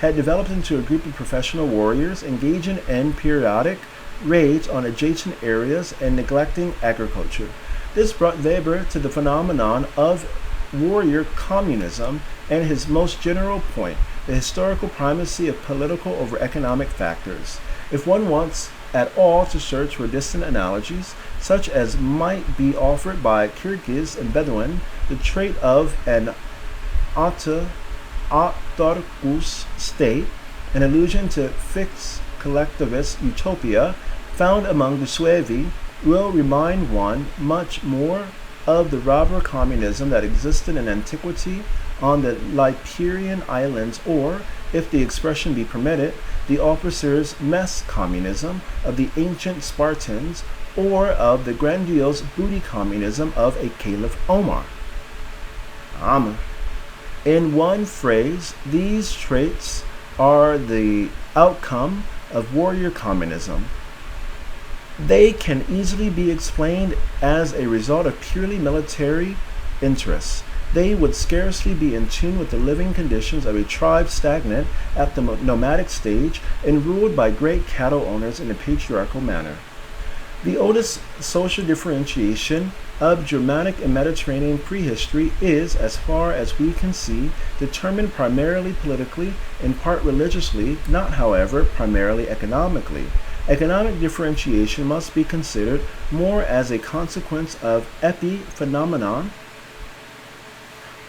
had developed into a group of professional warriors engaging in periodic raids on adjacent areas and neglecting agriculture. This brought Weber to the phenomenon of warrior communism and his most general point, the historical primacy of political over economic factors. If one wants at all to search for distant analogies, such as might be offered by Kyrgyz and Bedouin, the trait of an autarchous state, an allusion to fixed collectivist utopia found among the Suevi, will remind one much more of the robber communism that existed in antiquity on the Lyperian Islands, or, if the expression be permitted, the officers' mess communism of the ancient Spartans, or of the grandiose booty communism of a Caliph Omar. In one phrase, these traits are the outcome of warrior communism. They can easily be explained as a result of purely military interests. They would scarcely be in tune with the living conditions of a tribe stagnant at the nomadic stage and ruled by great cattle owners in a patriarchal manner. The oldest social differentiation of Germanic and Mediterranean prehistory is, as far as we can see, determined primarily politically, in part religiously, not, however, primarily economically. Economic differentiation must be considered more as a consequence of epiphenomenon,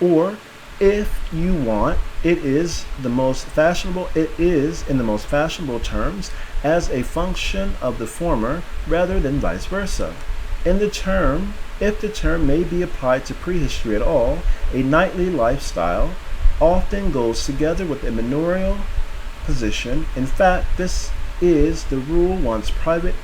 or, if you want, it is in the most fashionable terms, as a function of the former rather than vice versa. If the term may be applied to prehistory at all, a knightly lifestyle often goes together with a manorial position. In fact, this is the rule once private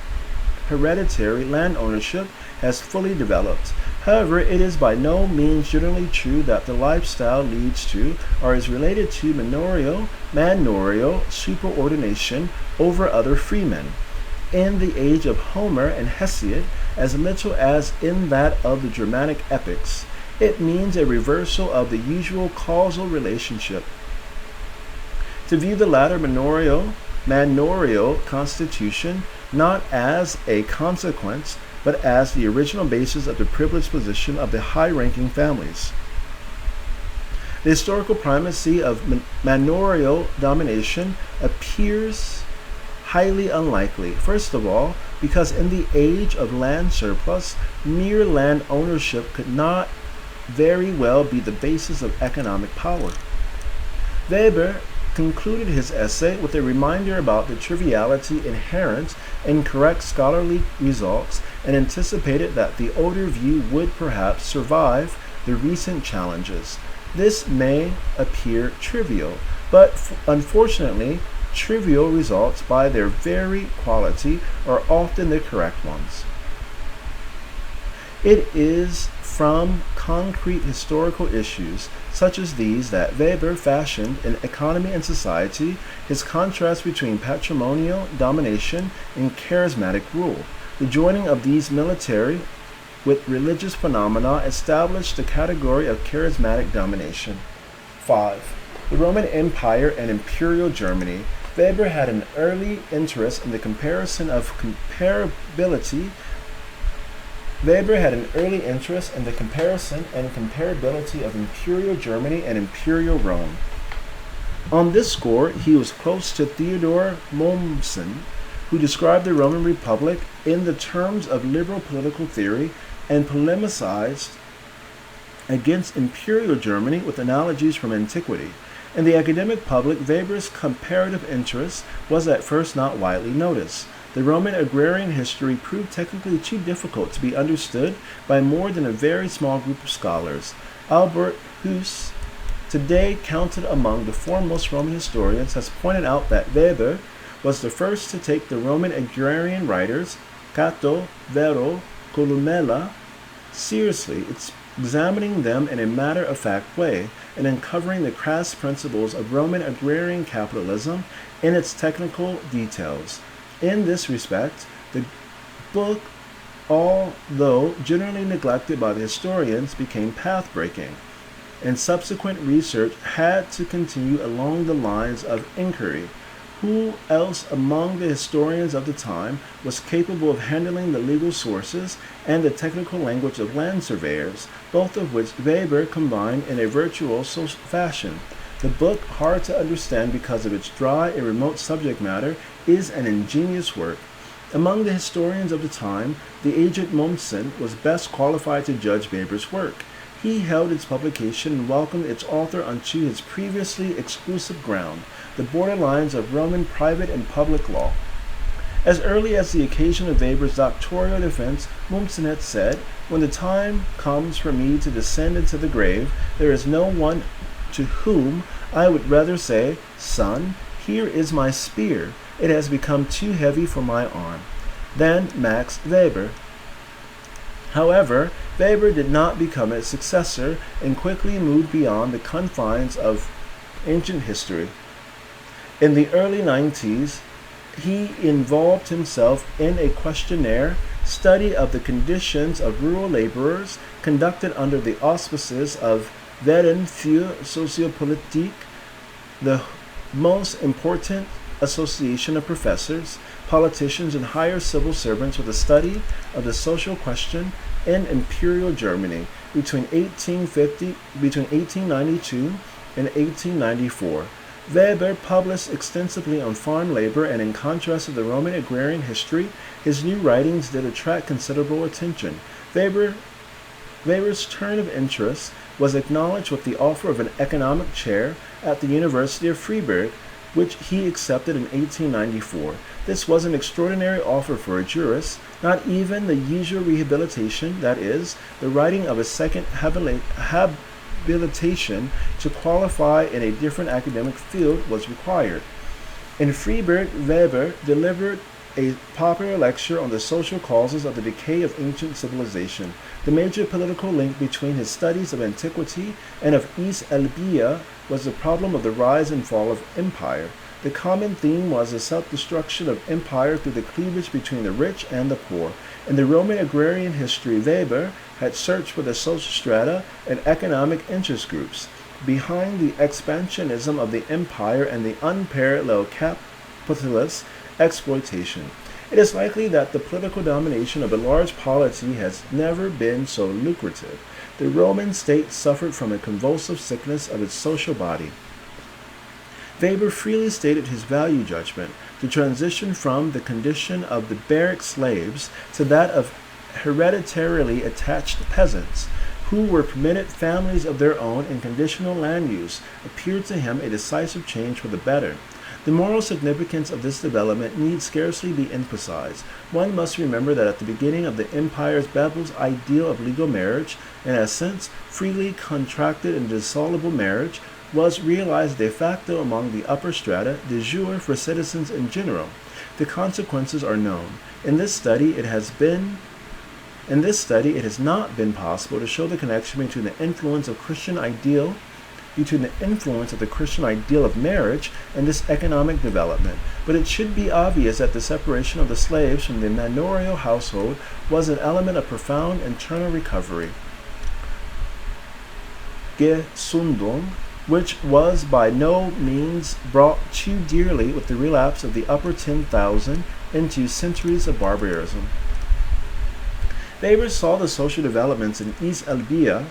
hereditary land ownership has fully developed. However, it is by no means generally true that the lifestyle leads to or is related to manorial superordination over other freemen. In the age of Homer and Hesiod, as little as in that of the Germanic epics, it means a reversal of the usual causal relationship. To view the latter manorial constitution not as a consequence, but as the original basis of the privileged position of the high-ranking families. The historical primacy of manorial domination appears highly unlikely. First of all, because in the age of land surplus, mere land ownership could not very well be the basis of economic power. Weber concluded his essay with a reminder about the triviality inherent in correct scholarly results and anticipated that the older view would perhaps survive the recent challenges. This may appear trivial, but unfortunately, trivial results by their very quality are often the correct ones. It is from concrete historical issues such as these that Weber fashioned in Economy and Society his contrast between patrimonial domination and charismatic rule. The joining of these military with religious phenomena established the category of charismatic domination. 5. The Roman Empire and Imperial Germany. Weber had an early interest in the comparison of comparability of Imperial Germany and Imperial Rome. On this score, he was close to Theodor Mommsen, who described the Roman Republic in the terms of liberal political theory and polemicized against Imperial Germany with analogies from antiquity. In the academic public, Weber's comparative interest was at first not widely noticed. The Roman agrarian history proved technically too difficult to be understood by more than a very small group of scholars. Albert Huss, today counted among the foremost Roman historians, has pointed out that Weber was the first to take the Roman agrarian writers, Cato, Varro, Columella, seriously, examining them in a matter-of-fact way and uncovering the crass principles of Roman agrarian capitalism in its technical details. In this respect, the book, although generally neglected by the historians, became path-breaking, and subsequent research had to continue along the lines of inquiry. Who else among the historians of the time was capable of handling the legal sources and the technical language of land surveyors, both of which Weber combined in a virtuoso fashion? The book, hard to understand because of its dry and remote subject matter, is an ingenious work. Among the historians of the time, the aged Mommsen was best qualified to judge Weber's work. He held its publication and welcomed its author onto his previously exclusive ground, the borderlines of Roman private and public law. As early as the occasion of Weber's doctoral defense, Mommsen had said, "When the time comes for me to descend into the grave, there is no one to whom I would rather say, 'Son, here is my spear. It has become too heavy for my arm,' than Max Weber." However, Weber did not become a successor and quickly moved beyond the confines of ancient history. In the early 90s, he involved himself in a questionnaire study of the conditions of rural laborers conducted under the auspices of Verein für Sociopolitik, the most important association of professors, politicians, and higher civil servants with a study of the social question in Imperial Germany between 1892 and 1894. Weber published extensively on farm labor, and in contrast to the Roman agrarian history, his new writings did attract considerable attention. Weber's turn of interest was acknowledged with the offer of an economic chair at the University of Freiburg, which he accepted in 1894. This was an extraordinary offer for a jurist. Not even the usual rehabilitation, that is, the writing of a second habilitation to qualify in a different academic field, was required. In Freiburg, Weber delivered a popular lecture on the social causes of the decay of ancient civilization. The major political link between his studies of antiquity and of East Albia was the problem of the rise and fall of empire. The common theme was the self-destruction of empire through the cleavage between the rich and the poor. In the Roman agrarian history, Weber had searched for the social strata and economic interest groups behind the expansionism of the empire and the unparalleled capitalist exploitation. It is likely that the political domination of a large polity has never been so lucrative. The Roman state suffered from a convulsive sickness of its social body. Weber freely stated his value judgment: the transition from the condition of the barrack slaves to that of hereditarily attached peasants, who were permitted families of their own and conditional land use, appeared to him a decisive change for the better. The moral significance of this development need scarcely be emphasized. One must remember that at the beginning of the empire's Babel's ideal of legal marriage, in a sense, freely contracted and dissoluble marriage, was realized de facto among the upper strata, de jure for citizens in general. The consequences are known. In this study, it has not been possible to show the connection between the influence of the Christian ideal of marriage and this economic development, but it should be obvious that the separation of the slaves from the manorial household was an element of profound internal recovery, Gesundung, which was by no means bought too dearly with the relapse of the upper 10,000 into centuries of barbarism. Weber saw the social developments in East Albia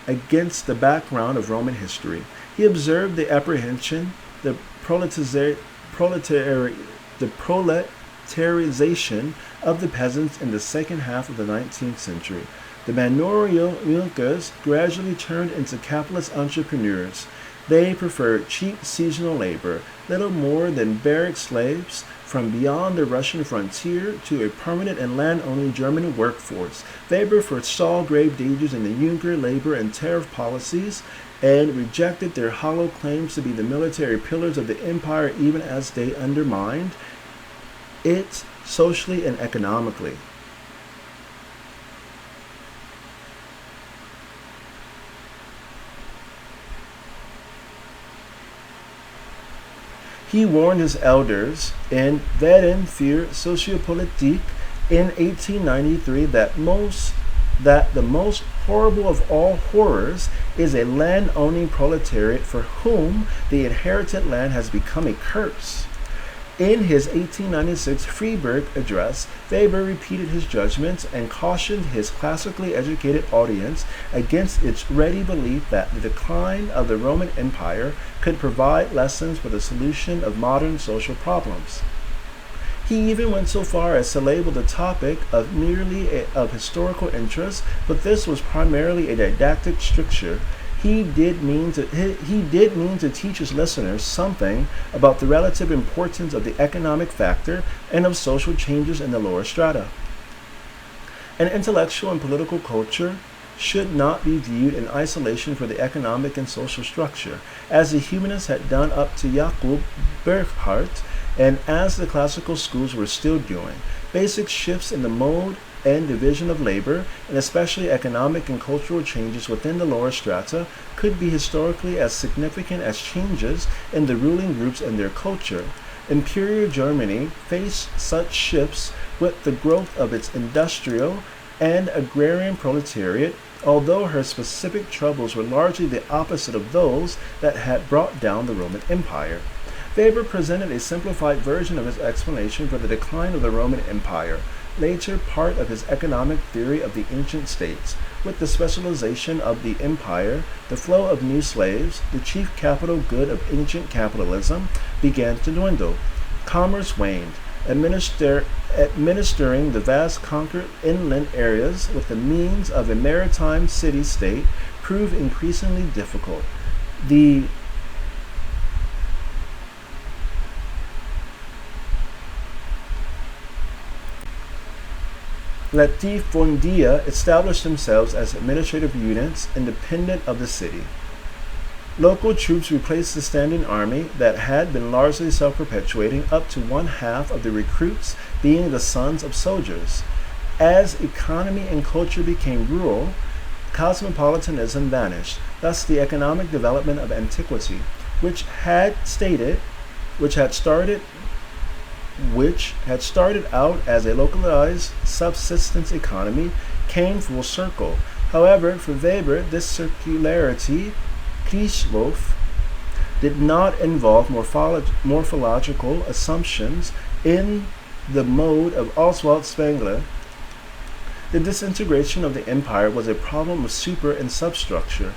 against the background of Roman history. He observed the apprehension, the proletarization of the peasants in the second half of the 19th century. The manorial Wilkes gradually turned into capitalist entrepreneurs. They preferred cheap seasonal labor, little more than barrack slaves, from beyond the Russian frontier to a permanent and land-owning German workforce. Weber foresaw grave dangers in the Juncker labor and tariff policies and rejected their hollow claims to be the military pillars of the empire, even as they undermined it socially and economically. He warned his elders in Werden für Sociopolitik in 1893 that the most horrible of all horrors is a land-owning proletariat for whom the inherited land has become a curse. In his 1896 Freiburg address, Weber repeated his judgments and cautioned his classically educated audience against its ready belief that the decline of the Roman Empire could provide lessons for the solution of modern social problems. He even went so far as to label the topic of merely of historical interest, but this was primarily a didactic stricture. He did mean to teach his listeners something about the relative importance of the economic factor and of social changes in the lower strata. An intellectual and political culture should not be viewed in isolation for the economic and social structure, as the humanists had done up to Jakob Burckhardt, and as the classical schools were still doing. Basic shifts in the mode and division of labor, and especially economic and cultural changes within the lower strata, could be historically as significant as changes in the ruling groups and their culture. Imperial Germany faced such shifts with the growth of its industrial and agrarian proletariat, although her specific troubles were largely the opposite of those that had brought down the Roman Empire. Weber presented a simplified version of his explanation for the decline of the Roman Empire, later part of his economic theory of the ancient states. With the specialization of the empire, the flow of new slaves, the chief capital good of ancient capitalism, began to dwindle. Commerce waned. Administering the vast conquered inland areas with the means of a maritime city-state proved increasingly difficult. The latifundia established themselves as administrative units independent of the city. Local troops replaced the standing army that had been largely self-perpetuating, up to one half of the recruits being the sons of soldiers. As economy and culture became rural, cosmopolitanism vanished. Thus the economic development of antiquity, which had started out as a localized subsistence economy, came full circle. However, for Weber, this circularity, Kreislauf, did not involve morphological assumptions in the mode of Oswald Spengler, the disintegration of the empire was a problem of super and substructure.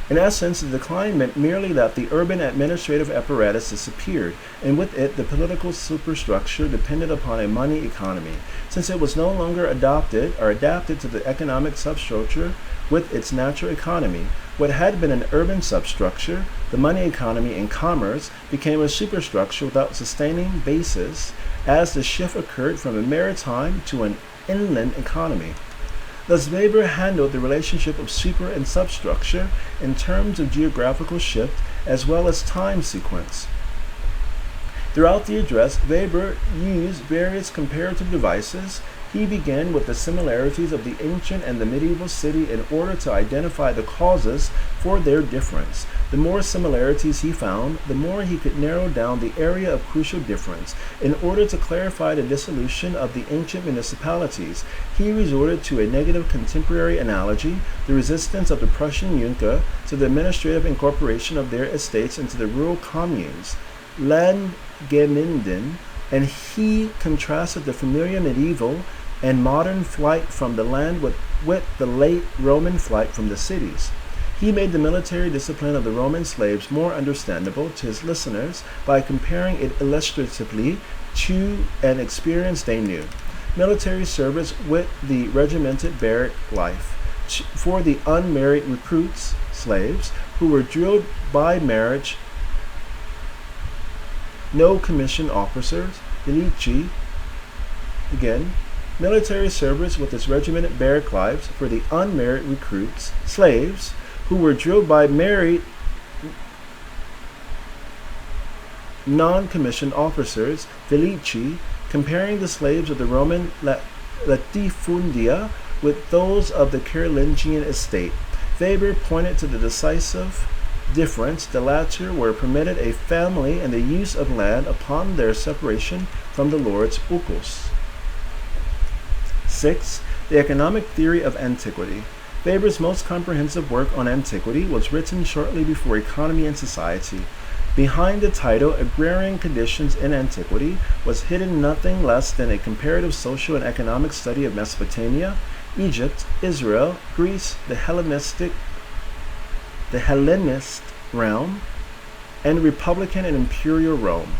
In essence, the decline meant merely that the urban administrative apparatus disappeared, and with it the political superstructure depended upon a money economy. Since it was no longer adapted to the economic substructure with its natural economy, what had been an urban substructure, the money economy and commerce, became a superstructure without sustaining basis, as the shift occurred from a maritime to an inland economy. Thus, Weber handled the relationship of super and substructure in terms of geographical shift as well as time sequence. Throughout the address, Weber used various comparative devices. He began with the similarities of the ancient and the medieval city in order to identify the causes for their difference. The more similarities he found, the more he could narrow down the area of crucial difference. In order to clarify the dissolution of the ancient municipalities, he resorted to a negative contemporary analogy, the resistance of the Prussian Junker to the administrative incorporation of their estates into the rural communes, Landgemeinden, and he contrasted the familiar medieval and modern flight from the land with the late Roman flight from the cities. He made the military discipline of the Roman slaves more understandable to his listeners by comparing it illustratively to an experience they knew. Military service with the regimented barrack life. For the unmarried recruits, slaves, who were drilled by marriage, no commissioned officers, WIKI, again, military service with its regimented barrack lives for the unmarried recruits, slaves, who were drilled by married non-commissioned officers, WIKI, comparing the slaves of the Roman latifundia with those of the Carolingian estate. Weber pointed to the decisive difference. The latter were permitted a family and the use of land upon their separation from the lord's ukos. 6. The economic theory of antiquity. Weber's most comprehensive work on antiquity was written shortly before Economy and Society. Behind the title Agrarian Conditions in Antiquity was hidden nothing less than a comparative social and economic study of Mesopotamia, Egypt, Israel, Greece, the Hellenist realm, and Republican and Imperial Rome.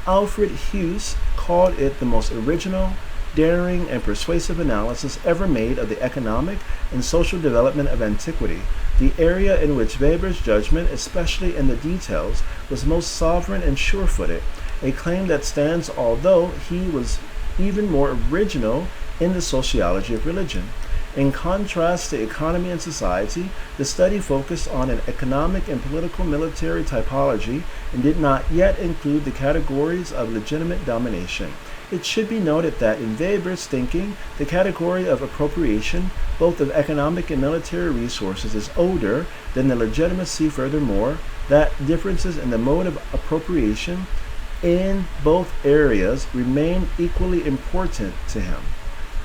Alfred Hughes called it the most original, daring, and persuasive analysis ever made of the economic and social development of antiquity, the area in which Weber's judgment, especially in the details, was most sovereign and sure-footed, a claim that stands although he was even more original in the sociology of religion. In contrast to Economy and Society, the study focused on an economic and political military typology and did not yet include the categories of legitimate domination. It should be noted that in Weber's thinking, the category of appropriation, both of economic and military resources, is older than the legitimacy. Furthermore, that differences in the mode of appropriation in both areas remain equally important to him.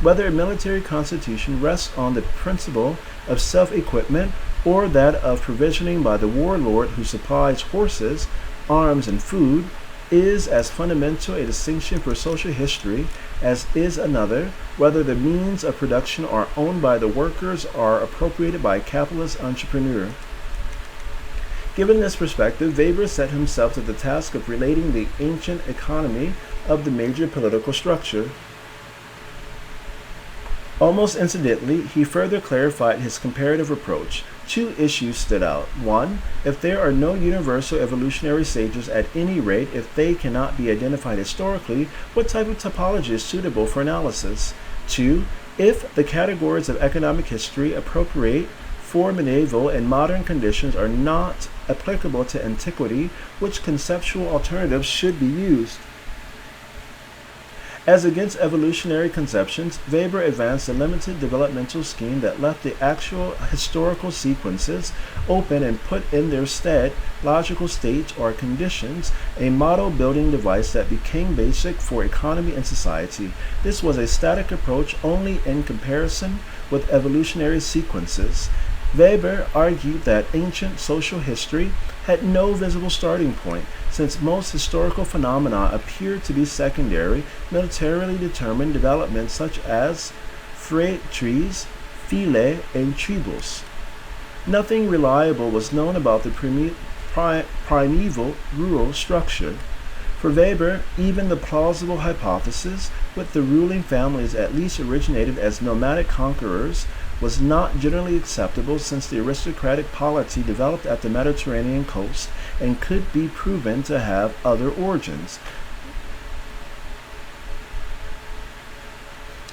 Whether a military constitution rests on the principle of self-equipment or that of provisioning by the warlord who supplies horses, arms, and food, is as fundamental a distinction for social history as is another, whether the means of production are owned by the workers or appropriated by a capitalist entrepreneur. Given this perspective, Weber set himself to the task of relating the ancient economy of the major political structure. Almost incidentally, he further clarified his comparative approach. Two issues stood out. One, if there are no universal evolutionary stages, at any rate, if they cannot be identified historically, what type of topology is suitable for analysis? Two, if the categories of economic history appropriate for medieval and modern conditions are not applicable to antiquity, which conceptual alternatives should be used? As against evolutionary conceptions, Weber advanced a limited developmental scheme that left the actual historical sequences open and put in their stead logical states or conditions, a model building device that became basic for economy and society. This was a static approach only in comparison with evolutionary sequences. Weber argued that ancient social history had no visible starting point, since most historical phenomena appeared to be secondary, militarily determined developments such as treatises, philae, and tribus. Nothing reliable was known about the primeval rural structure. For Weber, even the plausible hypothesis, with the ruling families at least originated as nomadic conquerors, was not generally acceptable since the aristocratic polity developed at the Mediterranean coast and could be proven to have other origins.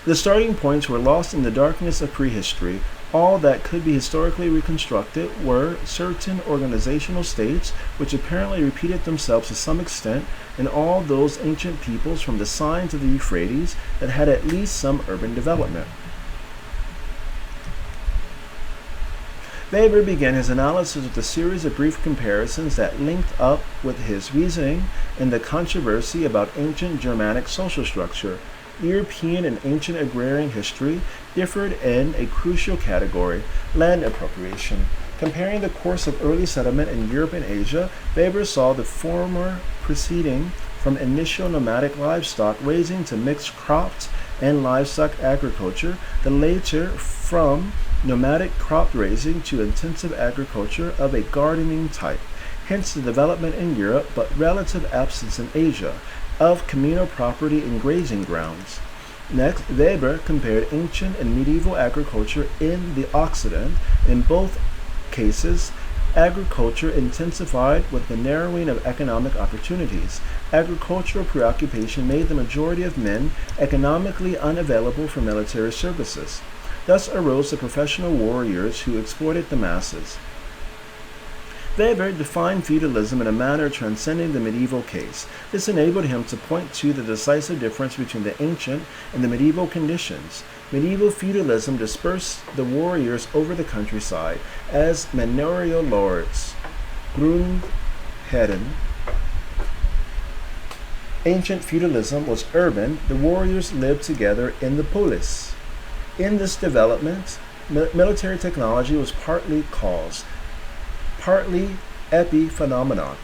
The starting points were lost in the darkness of prehistory. All that could be historically reconstructed were certain organizational states, which apparently repeated themselves to some extent in all those ancient peoples from the signs of the Euphrates that had at least some urban development. Weber began his analysis with a series of brief comparisons that linked up with his reasoning in the controversy about ancient Germanic social structure. European and ancient agrarian history differed in a crucial category, land appropriation. Comparing the course of early settlement in Europe and Asia, Weber saw the former proceeding from initial nomadic livestock raising to mixed crops and livestock agriculture, the later from nomadic crop raising to intensive agriculture of a gardening type. Hence the development in Europe, but relative absence in Asia, of communal property and grazing grounds. Next, Weber compared ancient and medieval agriculture in the Occident. In both cases, agriculture intensified with the narrowing of economic opportunities. Agricultural preoccupation made the majority of men economically unavailable for military services. Thus arose the professional warriors who exploited the masses. Weber defined feudalism in a manner transcending the medieval case. This enabled him to point to the decisive difference between the ancient and the medieval conditions. Medieval feudalism dispersed the warriors over the countryside as manorial lords, Grundherren. Ancient feudalism was urban. The warriors lived together in the polis. In this development, military technology was partly cause, partly epiphenomenon.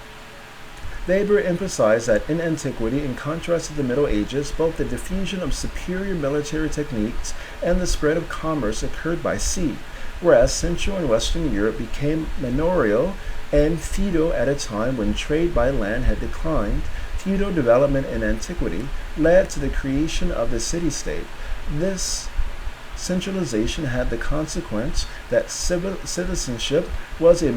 Weber emphasized that in antiquity, in contrast to the Middle Ages, both the diffusion of superior military techniques and the spread of commerce occurred by sea, whereas Central and Western Europe became manorial and feudal at a time when trade by land had declined. Feudal development in antiquity led to the creation of the city-state. This centralization had the consequence that citizenship was a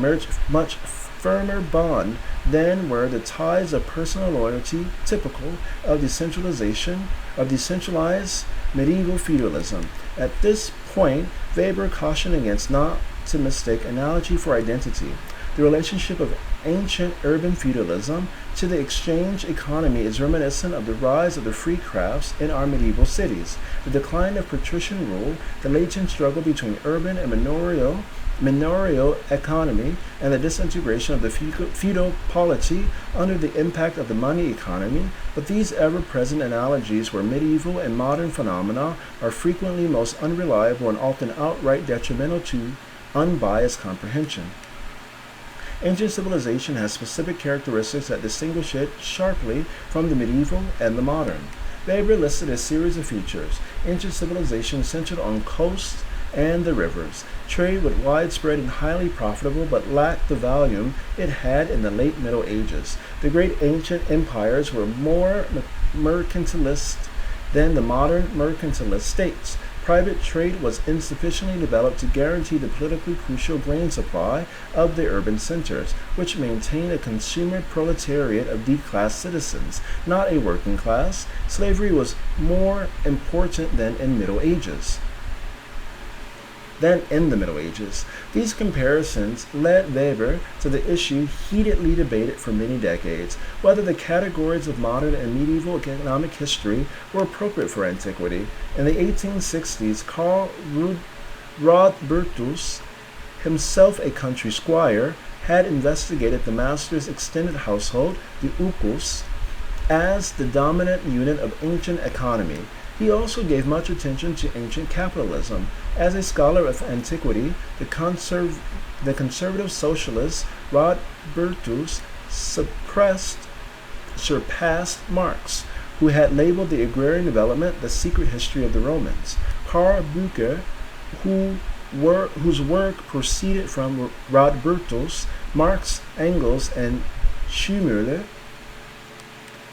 much firmer bond than were the ties of personal loyalty typical of decentralized medieval feudalism. At this point, Weber cautioned against not to mistake analogy for identity. The relationship of ancient urban feudalism to the exchange economy is reminiscent of the rise of the free crafts in our medieval cities, the decline of patrician rule, the latent struggle between urban and manorial economy, and the disintegration of the feudal polity under the impact of the money economy. But these ever-present analogies where medieval and modern phenomena are frequently most unreliable and often outright detrimental to unbiased comprehension. Ancient civilization has specific characteristics that distinguish it sharply from the medieval and the modern. Weber listed a series of features. Ancient civilization centered on coasts and the rivers. Trade was widespread and highly profitable, but lacked the volume it had in the late Middle Ages. The great ancient empires were more mercantilist than the modern mercantilist states. Private trade was insufficiently developed to guarantee the politically crucial grain supply of the urban centers, which maintained a consumer proletariat of D-class citizens, not a working class. Slavery was more important than in the Middle Ages. These comparisons led Weber to the issue heatedly debated for many decades, whether the categories of modern and medieval economic history were appropriate for antiquity. In the 1860s, Karl Rodbertus, himself a country squire, had investigated the master's extended household, the ukus, as the dominant unit of ancient economy. He also gave much attention to ancient capitalism. As a scholar of antiquity, the conservative socialist Rodbertus surpassed Marx, who had labeled the agrarian development the secret history of the Romans. Karl Bücher, whose work proceeded from Rodbertus, Marx, Engels, and Schumacher,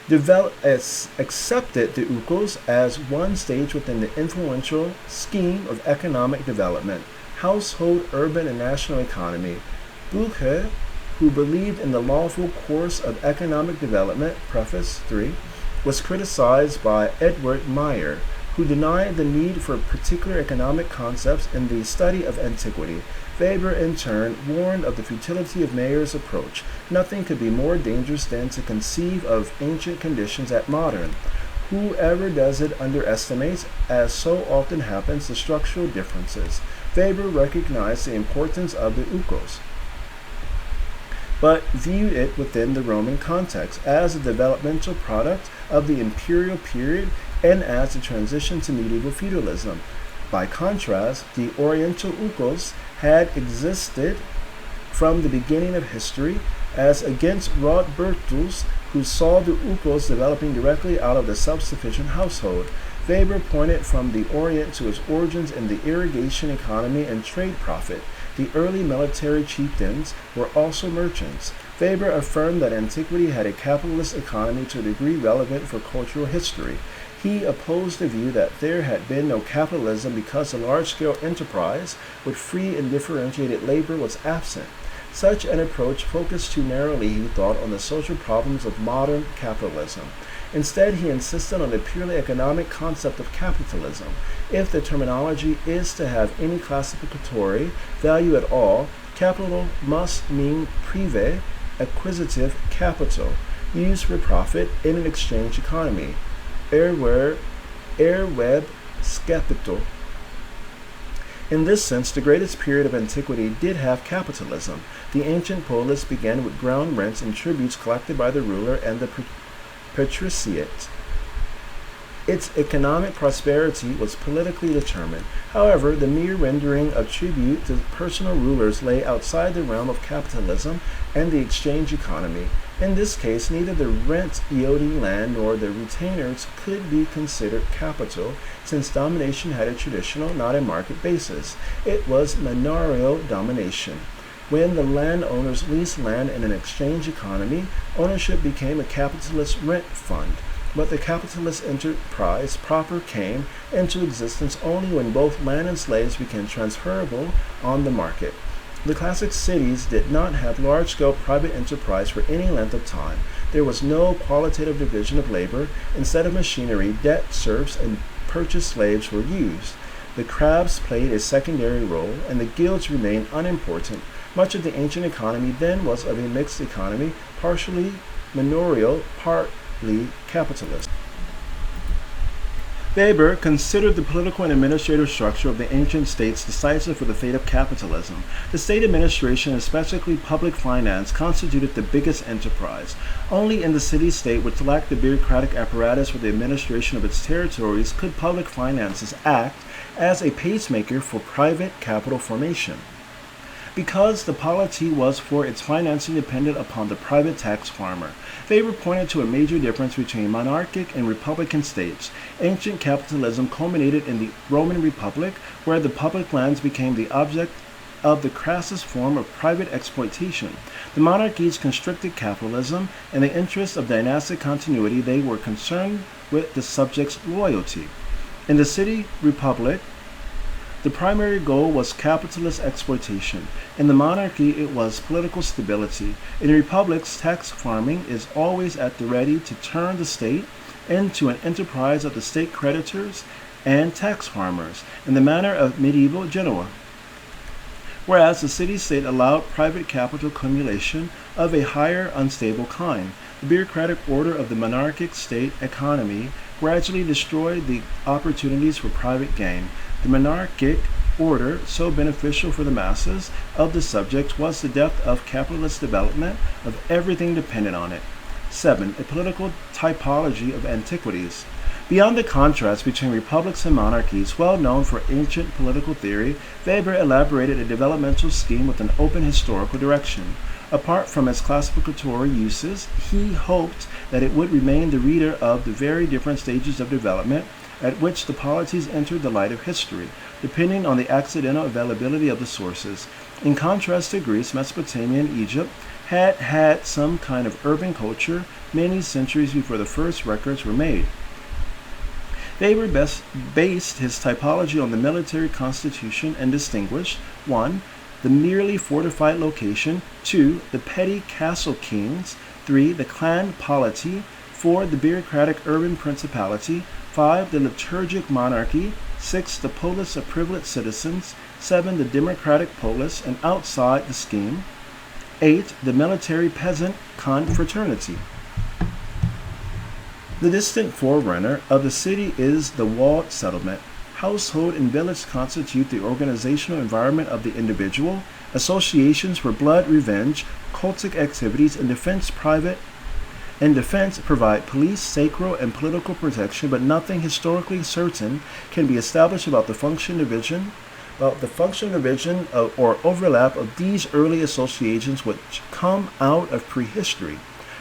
accepted the ukos as one stage within the influential scheme of economic development, household, urban, and national economy. Bücher, who believed in the lawful course of economic development, Preface 3, was criticized by Edward Meyer, who denied the need for particular economic concepts in the study of antiquity. Weber, in turn, warned of the futility of Meyer's approach. Nothing could be more dangerous than to conceive of ancient conditions as modern. Whoever does it underestimates, as so often happens, the structural differences. Weber recognized the importance of the ukos, but viewed it within the Roman context as a developmental product of the imperial period and as a transition to medieval feudalism. By contrast, the Oriental ukos had existed from the beginning of history, as against Rodbertus, who saw the ukos developing directly out of the self-sufficient household. Weber pointed from the Orient to its origins in the irrigation economy and trade profit. The early military chieftains were also merchants. Weber affirmed that antiquity had a capitalist economy to a degree relevant for cultural history. He opposed the view that there had been no capitalism because a large-scale enterprise with free and differentiated labor was absent. Such an approach focused too narrowly, he thought, on the social problems of modern capitalism. Instead, he insisted on the purely economic concept of capitalism. If the terminology is to have any classificatory value at all, capital must mean privé, acquisitive capital, used for profit in an exchange economy. Erwerb capital. In this sense, the greatest period of antiquity did have capitalism. The ancient polis began with ground rents and tributes collected by the ruler and the patriciate. Its economic prosperity was politically determined. However, the mere rendering of tribute to personal rulers lay outside the realm of capitalism and the exchange economy. In this case, neither the rent-yielding land nor the retainers could be considered capital, since domination had a traditional, not a market basis. It was manorial domination. When the landowners leased land in an exchange economy, ownership became a capitalist rent fund. But the capitalist enterprise proper came into existence only when both land and slaves became transferable on the market. The classic cities did not have large-scale private enterprise for any length of time. There was no qualitative division of labor. Instead of machinery, debt serfs and purchased slaves were used. The crabs played a secondary role, and the guilds remained unimportant. Much of the ancient economy then was of a mixed economy, partially manorial, partly capitalist. Weber considered the political and administrative structure of the ancient states decisive for the fate of capitalism. The state administration, especially public finance, constituted the biggest enterprise. Only in the city-state, which lacked the bureaucratic apparatus for the administration of its territories, could public finances act as a pacemaker for private capital formation. Because the polity was for its financing dependent upon the private tax farmer. Weber pointed to a major difference between monarchic and republican states. Ancient capitalism culminated in the Roman Republic, where the public lands became the object of the crassest form of private exploitation. The monarchies constricted capitalism. In the interest of dynastic continuity, they were concerned with the subjects' loyalty. In the city republic, the primary goal was capitalist exploitation. In the monarchy, it was political stability. In republics, tax farming is always at the ready to turn the state into an enterprise of the state creditors and tax farmers, in the manner of medieval Genoa. Whereas the city-state allowed private capital accumulation of a higher, unstable kind. The bureaucratic order of the monarchic state economy gradually destroyed the opportunities for private gain. The monarchic order, so beneficial for the masses of the subjects, was the death of capitalist development of everything dependent on it. 7. A political typology of antiquities. Beyond the contrast between republics and monarchies, well known for ancient political theory, Weber elaborated a developmental scheme with an open historical direction. Apart from its classificatory uses, he hoped that it would remind the reader of the very different stages of development at which the polities entered the light of history, depending on the accidental availability of the sources. In contrast to Greece, Mesopotamia, and Egypt had some kind of urban culture many centuries before the first records were made. Weber based his typology on the military constitution and distinguished 1. The merely fortified location, 2. The petty castle kings, 3. The clan polity, 4. The bureaucratic urban principality, 5. The liturgic monarchy, 6. The polis of privileged citizens, 7. The democratic polis, and outside the scheme, 8. The military peasant confraternity. The distant forerunner of the city is the walled settlement. Household and village constitute the organizational environment of the individual. Associations for blood revenge, cultic activities, and defense provide police, sacral, and political protection, but nothing historically certain can be established about the function division or overlap of these early associations which come out of prehistory.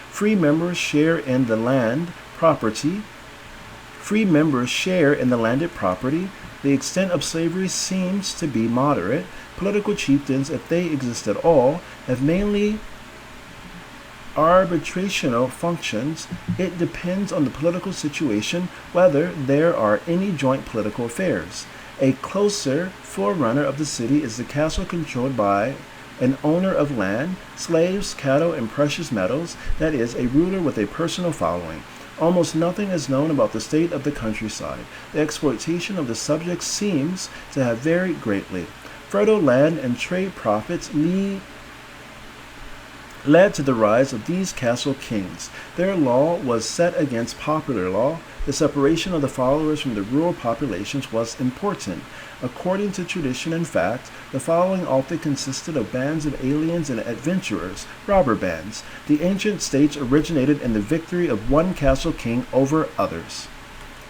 Free members share in the landed property. The extent of slavery seems to be moderate. Political chieftains, if they exist at all, have mainly arbitrational functions. It depends on the political situation whether there are any joint political affairs. A closer forerunner of the city is the castle controlled by an owner of land, slaves, cattle, and precious metals, that is, a ruler with a personal following. Almost nothing is known about the state of the countryside. The exploitation of the subjects seems to have varied greatly. Fertile land and trade profits led to the rise of these castle kings. Their law was set against popular law. The separation of the followers from the rural populations was important. According to tradition and fact, the following often consisted of bands of aliens and adventurers, robber bands. The ancient states originated in the victory of one castle king over others.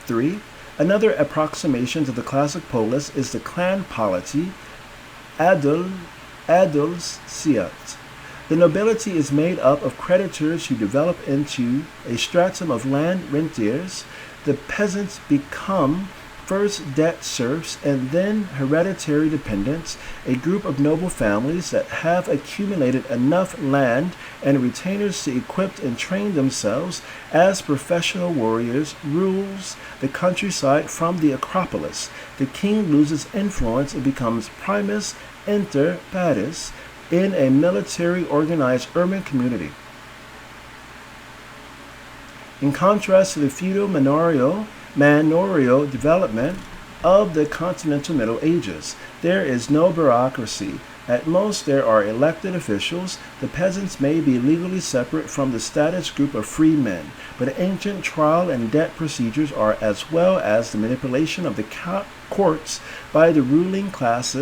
3. Another approximation to the classic polis is the clan polity, adulsiat. The nobility is made up of creditors who develop into a stratum of land rentiers. The peasants become first debt serfs and then hereditary dependents, a group of noble families that have accumulated enough land and retainers to equip and train themselves as professional warriors, rules the countryside from the Acropolis. The king loses influence and becomes primus inter pares in a military organized urban community. In contrast to the feudal manorial development of the continental Middle Ages, there is no bureaucracy. At most, there are elected officials. The peasants may be legally separate from the status group of free men, but ancient trial and debt procedures are, as well as the manipulation of the courts by the ruling class,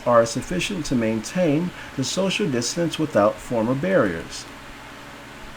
are sufficient to maintain the social distance without formal barriers.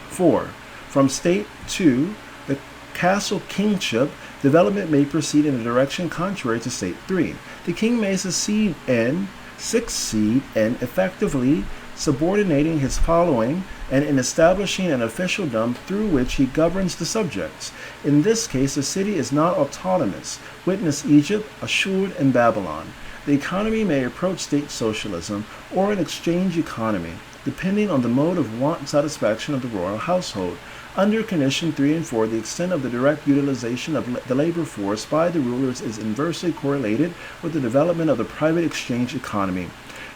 4. From state to the castle kingship, development may proceed in a direction contrary to state 3. The king may succeed in effectively subordinating his following and in establishing an officialdom through which he governs the subjects. In this case, the city is not autonomous. Witness Egypt, Ashur, and Babylon. The economy may approach state socialism or an exchange economy, depending on the mode of want satisfaction of the royal household. Under condition 3 and 4, the extent of the direct utilization of the labor force by the rulers is inversely correlated with the development of the private exchange economy.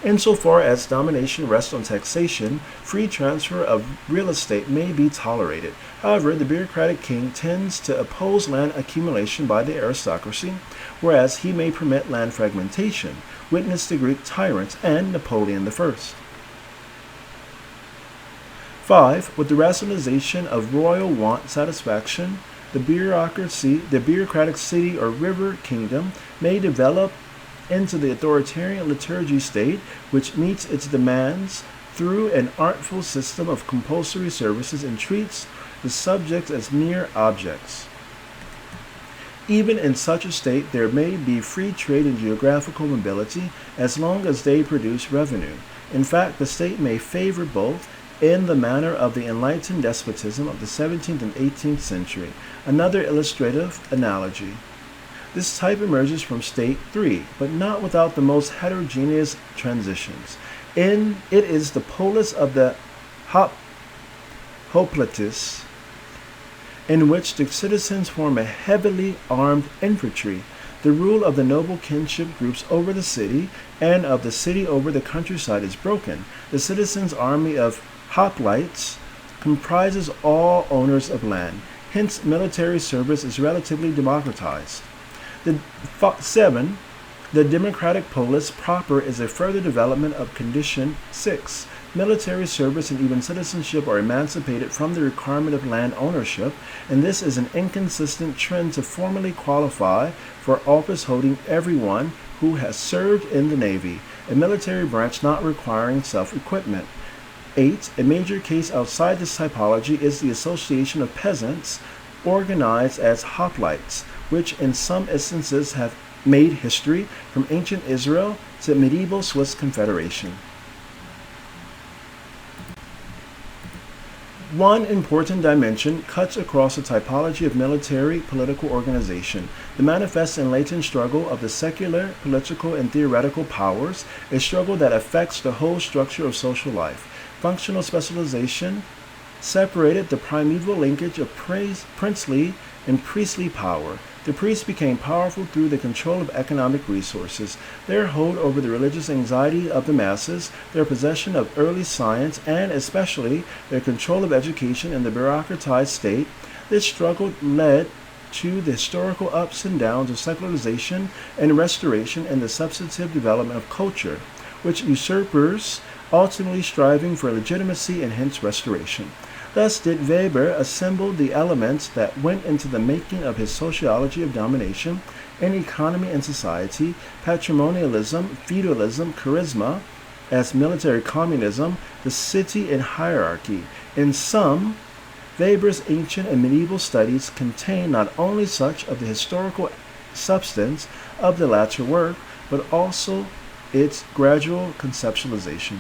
Insofar as domination rests on taxation, free transfer of real estate may be tolerated. However, the bureaucratic king tends to oppose land accumulation by the aristocracy, whereas he may permit land fragmentation. Witness the Greek tyrants and Napoleon I. 5. With the rationalization of royal want satisfaction, the bureaucratic city or river kingdom may develop into the authoritarian liturgy state, which meets its demands through an artful system of compulsory services and treats the subjects as mere objects. Even in such a state, there may be free trade and geographical mobility as long as they produce revenue. In fact, the state may favor both in the manner of the enlightened despotism of the 17th and 18th century. Another illustrative analogy. This type emerges from state 3, but not without the most heterogeneous transitions. It is the polis of the hoplites, in which the citizens form a heavily armed infantry. The rule of the noble kinship groups over the city and of the city over the countryside is broken. The citizens' army of hoplites comprises all owners of land. Hence, military service is relatively democratized. 7. The democratic polis proper is a further development of condition 6. Military service and even citizenship are emancipated from the requirement of land ownership, and this is an inconsistent trend to formally qualify for office holding everyone who has served in the Navy, a military branch not requiring self-equipment. 8. A major case outside this typology is the association of peasants organized as hoplites, which in some instances have made history from ancient Israel to medieval Swiss Confederation. One important dimension cuts across the typology of military political organization. The manifest and latent struggle of the secular, political, and theoretical powers, a struggle that affects the whole structure of social life. Functional specialization separated the primeval linkage of princely and priestly power. The priests became powerful through the control of economic resources, their hold over the religious anxiety of the masses, their possession of early science, and especially their control of education in the bureaucratized state. This struggle led to the historical ups and downs of secularization and restoration and the substantive development of culture, which usurpers ultimately striving for legitimacy and hence restoration. Thus did Weber assemble the elements that went into the making of his sociology of domination in economy and society, patrimonialism, feudalism, charisma, as military communism, the city and hierarchy. In sum, Weber's ancient and medieval studies contain not only such of the historical substance of the latter work, but also its gradual conceptualization.